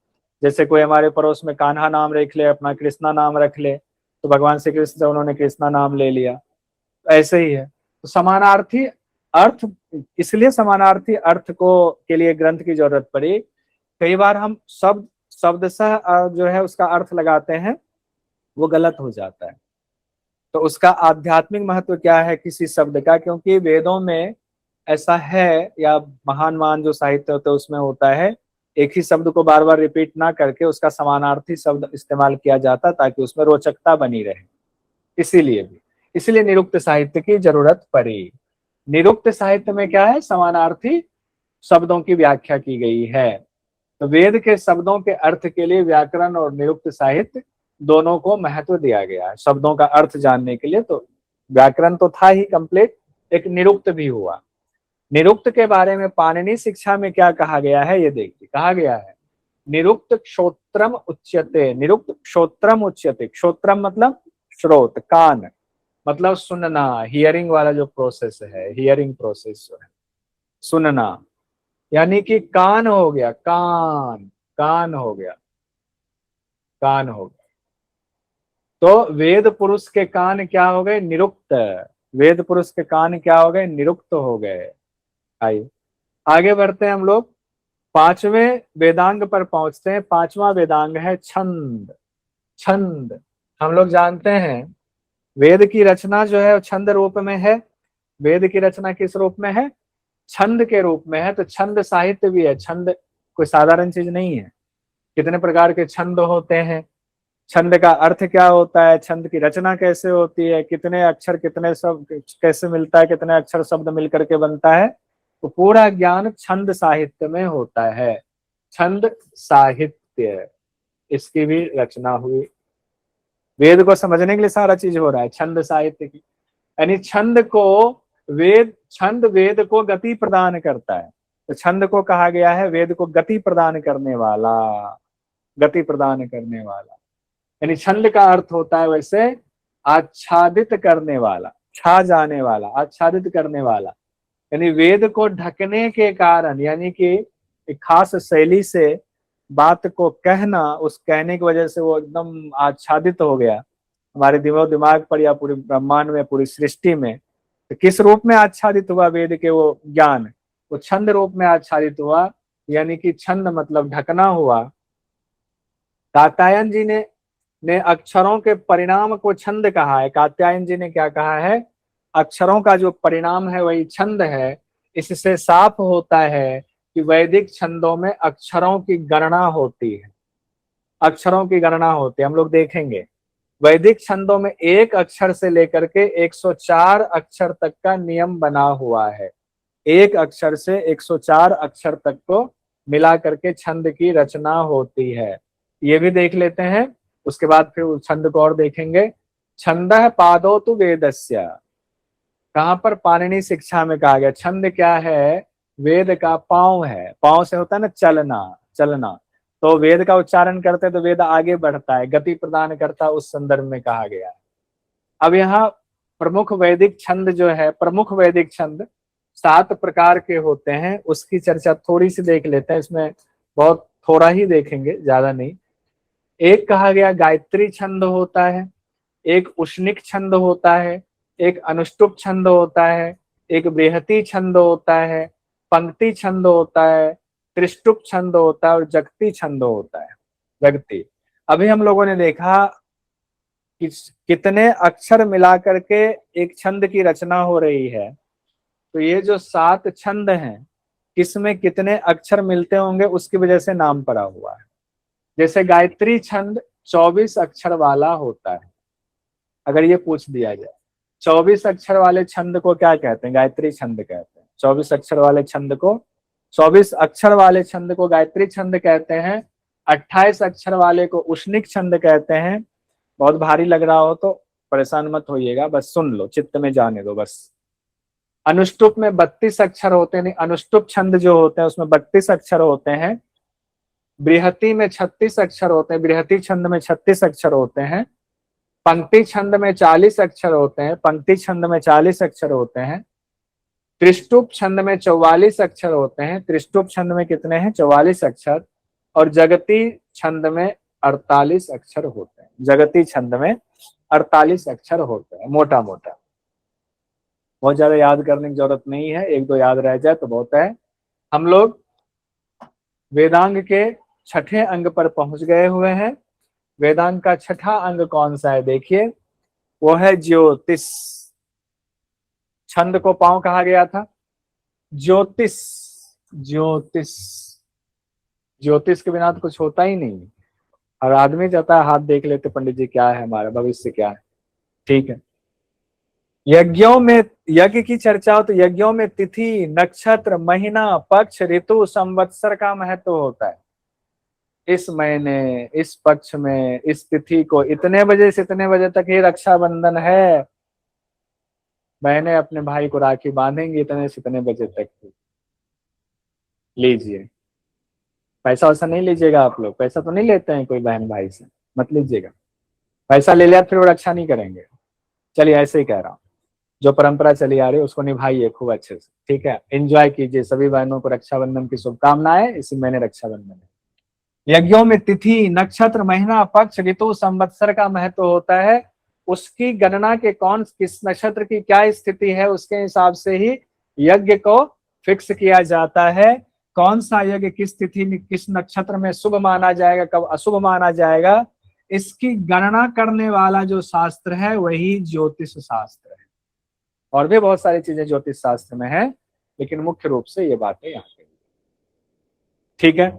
जैसे कोई हमारे पड़ोस में कान्हा नाम रख ले, अपना कृष्णा नाम रख ले, तो भगवान श्री कृष्ण से उन्होंने कृष्णा नाम ले लिया। तो ऐसे ही है। तो समानार्थी अर्थ, इसलिए समानार्थी अर्थ को के लिए ग्रंथ की जरूरत पड़ी। कई बार हम शब्द से जो है उसका अर्थ लगाते हैं, वो गलत हो जाता है। तो उसका आध्यात्मिक महत्व क्या है किसी शब्द का? क्योंकि वेदों में ऐसा है, या महान महान जो साहित्य होता है उसमें होता है, एक ही शब्द को बार बार रिपीट ना करके उसका समानार्थी शब्द इस्तेमाल किया जाता, ताकि उसमें रोचकता बनी रहे। इसीलिए निरुक्त साहित्य की जरूरत पड़ी। निरुक्त साहित्य में क्या है? समानार्थी शब्दों की व्याख्या की गई है। तो वेद के शब्दों के अर्थ के लिए व्याकरण और निरुक्त साहित्य दोनों को महत्व दिया गया है, शब्दों का अर्थ जानने के लिए। तो व्याकरण तो था ही कंप्लीट, एक निरुक्त भी हुआ। निरुक्त के बारे में पाणिनि शिक्षा में क्या कहा गया है, ये देखिए। कहा गया है निरुक्त श्रोत्रम उच्यते, निरुक्त श्रोत्रम उच्यते। श्रोत्रम मतलब श्रोत, कान, मतलब सुनना, हियरिंग वाला जो प्रोसेस है, हियरिंग प्रोसेस जो है, सुनना, यानी कि कान हो गया, कान, कान हो गया, कान हो गया। तो वेद पुरुष के कान क्या हो गए? निरुक्त। वेद पुरुष के कान क्या हो गए? निरुक्त हो गए। आइए आगे बढ़ते हैं हम लोग, पांचवें वेदांग पर पहुंचते हैं। पांचवा वेदांग है छंद। छंद, हम लोग जानते हैं वेद की रचना जो है वो छंद रूप में है। वेद की रचना किस रूप में है? छंद के रूप में है। तो छंद साहित्य भी है। छंद कोई साधारण चीज नहीं है। कितने प्रकार के छंद होते हैं, छंद का अर्थ क्या होता है, छंद की रचना कैसे होती है, कितने अक्षर कितने शब्द कैसे मिलता है, कितने अक्षर शब्द मिलकर के बनता है, तो पूरा ज्ञान छंद साहित्य में होता है। छंद साहित्य, इसकी भी रचना हुई। वेद को समझने के लिए सारा चीज हो रहा है छंद साहित्य की। यानी छंद को छंद वेद को गति प्रदान करता है। तो छंद को कहा गया है वेद को गति प्रदान करने वाला, गति प्रदान करने वाला। यानी छंद का अर्थ होता है वैसे आच्छादित करने वाला, छा जाने वाला, आच्छादित करने वाला, यानी वेद को ढकने के कारण, यानी कि एक खास शैली से बात को कहना, उस कहने की वजह से वो एकदम आच्छादित हो गया हमारे दिमाग पर या पूरे ब्रह्मांड में, पूरी सृष्टि में। तो किस रूप में आच्छादित हुआ वेद के वो ज्ञान? वो छंद रूप में आच्छादित हुआ, यानी कि छंद मतलब ढकना हुआ। कात्यायन जी ने अक्षरों के परिणाम को छंद कहा है। कात्यायन जी ने क्या कहा है? अक्षरों का जो परिणाम है वही छंद है। इससे साफ होता है कि वैदिक छंदों में अक्षरों की गणना होती है, अक्षरों की गणना होती है। हम लोग देखेंगे वैदिक छंदों में एक अक्षर से लेकर के 104 अक्षर तक का नियम बना हुआ है। एक अक्षर से 104 अक्षर तक को मिला करके छंद की रचना होती है। ये भी देख लेते हैं, उसके बाद फिर उस छंद को और देखेंगे। छंदः पादौ तु वेदस्य, कहां पर? पाणिनि शिक्षा में कहा गया छंद क्या है? वेद का पांव है। पांव से होता है ना चलना, चलना। तो वेद का उच्चारण करते तो वेद आगे बढ़ता है, गति प्रदान करता है, उस संदर्भ में कहा गया है। अब यहाँ प्रमुख वैदिक छंद जो है, प्रमुख वैदिक छंद 7 प्रकार के होते हैं, उसकी चर्चा थोड़ी सी देख लेते हैं। इसमें बहुत थोड़ा ही देखेंगे, ज्यादा नहीं। एक कहा गया गायत्री छंद होता है, एक उष्णिक छंद होता है, एक अनुष्टुप छंद होता है, एक बृहति छंद होता है, पंक्ति छंद होता है, त्रिष्टुप छंद होता है और जगती छंद होता है। जगती। अभी हम लोगों ने देखा कि कितने अक्षर मिलाकर के एक छंद की रचना हो रही है। तो ये जो 7 छंद हैं, किसमें कितने अक्षर मिलते होंगे उसकी वजह से नाम पड़ा हुआ है। जैसे गायत्री छंद 24 अक्षर वाला होता है। अगर ये पूछ दिया जाए 24 अक्षर वाले छंद को क्या कहते हैं? गायत्री छंद कहते हैं। 24 अक्षर वाले छंद को, 24 अक्षर वाले छंद को गायत्री छंद कहते हैं। 28 अक्षर वाले को उष्णिक छंद कहते हैं। बहुत भारी लग रहा हो तो परेशान मत होइएगा, बस सुन लो, चित्त में जाने दो बस। अनुष्टुप में 32 अक्षर होते हैं, नहीं अनुष्टुप छंद जो होते हैं उसमें 32 अक्षर होते हैं। बृहति में 36 अक्षर होते हैं, बृहति छंद में 36 अक्षर होते हैं। पंक्ति छंद में 40 अक्षर होते हैं, पंक्ति छंद में 40 अक्षर होते हैं। त्रिष्टुप छंद में 44 अक्षर होते हैं, त्रिष्टुप छंद में कितने हैं? 44 अक्षर। और जगती छंद में 48 अक्षर होते हैं। जगती छंद में 48 अक्षर होते हैं, मोटा मोटा। बहुत ज्यादा याद करने की जरूरत नहीं है, 1-2 याद रह जाए तो बहुत है। हम लोग वेदांग के 6ठे अंग पर पहुंच गए हुए हैं। वेदांग का 6ठा अंग कौन सा है? देखिए, वो है ज्योतिष। छंद को पांव कहा गया था, ज्योतिष। ज्योतिष, ज्योतिष के बिना तो कुछ होता ही नहीं। और आदमी जाता है हाथ देख लेते, पंडित जी क्या है, हमारा भविष्य क्या है। ठीक है। यज्ञों में, यज्ञ की चर्चा हो तो यज्ञों में तिथि, नक्षत्र, महीना, पक्ष, ऋतु, संवत्सर का महत्व होता है। इस महीने, इस पक्ष में, इस तिथि को इतने बजे से इतने बजे तक ही रक्षाबंधन है। बहनें अपने भाई को राखी बांधेंगी इतने से इतने बजे तक ही। लीजिए, पैसा वैसा नहीं लीजिएगा आप लोग, पैसा तो नहीं लेते हैं कोई बहन भाई से, मत लीजिएगा। पैसा ले लिया फिर वो रक्षा नहीं करेंगे। चलिए, ऐसे ही कह रहा हूँ, जो परंपरा चली आ रही है उसको निभाइए खूब अच्छे से, ठीक है। एंजॉय कीजिए। सभी बहनों को रक्षाबंधन की शुभकामनाएं। इसी महीने रक्षाबंधन है। यज्ञों में तिथि, नक्षत्र, महीना, पक्ष, ऋतु, संवत्सर का महत्व होता है। उसकी गणना के कौन किस नक्षत्र की क्या स्थिति है उसके हिसाब से ही यज्ञ को फिक्स किया जाता है। कौन सा यज्ञ किस तिथि में, किस नक्षत्र में शुभ माना जाएगा, कब अशुभ माना जाएगा, इसकी गणना करने वाला जो शास्त्र है वही ज्योतिष शास्त्र है। और भी बहुत सारी चीजें ज्योतिष शास्त्र में है, लेकिन मुख्य रूप से ये बातें यहाँ पे, ठीक है।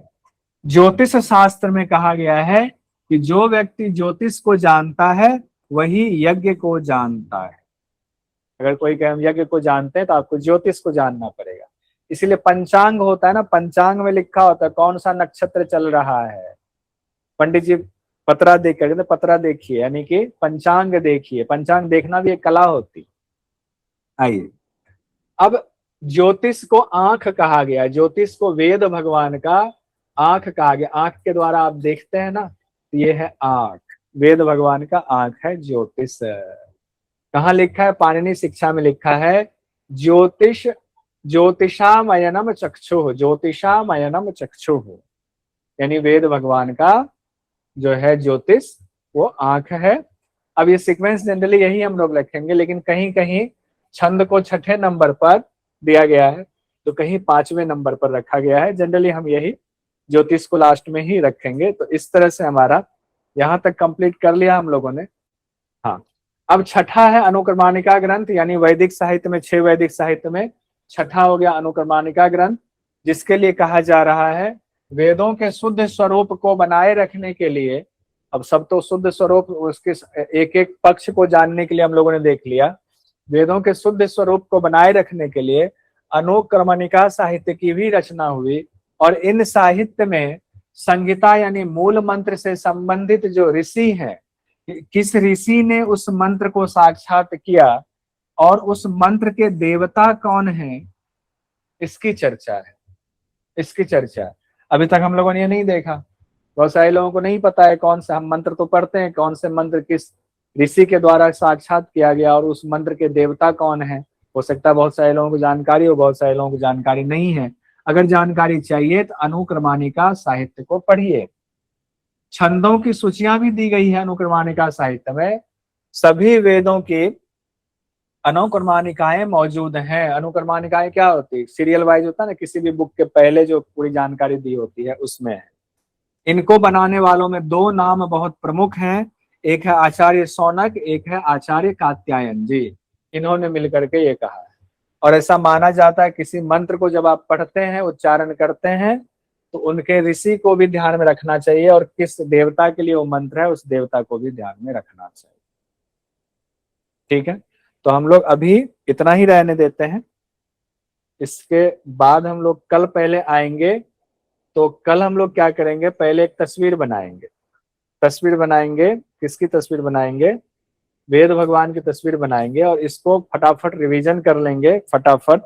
ज्योतिष शास्त्र में कहा गया है कि जो व्यक्ति ज्योतिष को जानता है वही यज्ञ को जानता है। अगर कोई कहे हम यज्ञ को जानते हैं तो आपको ज्योतिष को जानना पड़ेगा। इसीलिए पंचांग होता है ना, पंचांग में लिखा होता है कौन सा नक्षत्र चल रहा है। पंडित जी पतरा देख कर, पतरा देखिए, यानी कि पंचांग देखिए। पंचांग देखना भी एक कला होती। आइए, अब ज्योतिष को आंख कहा गया। ज्योतिष को वेद भगवान का आंख कहा गया। आंख के द्वारा आप देखते हैं ना, ये है आंख। वेद भगवान का आंख है ज्योतिष। कहाँ लिखा है? पाणिनि शिक्षा में लिखा है ज्योतिष ज्योतिषामयनम चक्षुः, ज्योतिषामयनम चक्षुः, यानी वेद भगवान का जो है ज्योतिष वो आंख है। अब ये सीक्वेंस जनरली यही हम लोग रखेंगे, लेकिन कहीं कहीं छंद को छठे नंबर पर दिया गया है तो कहीं 5वें नंबर पर रखा गया है। जनरली हम यही ज्योतिष को लास्ट में ही रखेंगे। तो इस तरह से हमारा यहाँ तक कंप्लीट कर लिया हम लोगों ने। हाँ, अब छठा है अनुक्रमाणिका ग्रंथ, यानी वैदिक साहित्य में 6 वैदिक साहित्य में छठा हो गया अनुक्रमाणिका ग्रंथ, जिसके लिए कहा जा रहा है वेदों के शुद्ध स्वरूप को बनाए रखने के लिए। अब सब तो शुद्ध स्वरूप उसके एक एक पक्ष को जानने के लिए हम लोगों ने देख लिया। वेदों के शुद्ध स्वरूप को बनाए रखने के लिए अनुक्रमणिका साहित्य की भी रचना हुई, और इन साहित्य में संहिता यानी मूल मंत्र से संबंधित जो ऋषि हैं, किस ऋषि ने उस मंत्र को साक्षात किया और उस मंत्र के देवता कौन हैं, इसकी चर्चा है। इसकी चर्चा अभी तक हम लोगों ने ये नहीं देखा। बहुत सारे लोगों को नहीं पता है कौन सा, हम मंत्र तो पढ़ते हैं, कौन से मंत्र किस ऋषि के द्वारा साक्षात किया गया और उस मंत्र के देवता कौन है। हो सकता है बहुत सारे लोगों को जानकारी हो, बहुत सारे लोगों को जानकारी नहीं है। अगर जानकारी चाहिए तो अनुक्रमाणिका साहित्य को पढ़िए। छंदों की सूचियां भी दी गई है अनुक्रमाणिका साहित्य में। सभी वेदों की अनुक्रमाणिकाएं मौजूद हैं। अनुक्रमाणिकाएं क्या होती है? सीरियल वाइज होता है ना, किसी भी बुक के पहले जो पूरी जानकारी दी होती है उसमें है। इनको बनाने वालों में 2 नाम बहुत प्रमुख हैं, एक है आचार्य शौनक, एक है आचार्य कात्यायन जी। इन्होंने मिलकर के ये कहा है। और ऐसा माना जाता है किसी मंत्र को जब आप पढ़ते हैं, उच्चारण करते हैं, तो उनके ऋषि को भी ध्यान में रखना चाहिए, और किस देवता के लिए वो मंत्र है उस देवता को भी ध्यान में रखना चाहिए। ठीक है, तो हम लोग अभी इतना ही रहने देते हैं। इसके बाद हम लोग कल पहले आएंगे। तो कल हम लोग क्या करेंगे, पहले एक तस्वीर बनाएंगे। तस्वीर बनाएंगे, किसकी तस्वीर बनाएंगे? वेद भगवान की तस्वीर बनाएंगे, और इसको फटाफट रिवीजन कर लेंगे फटाफट।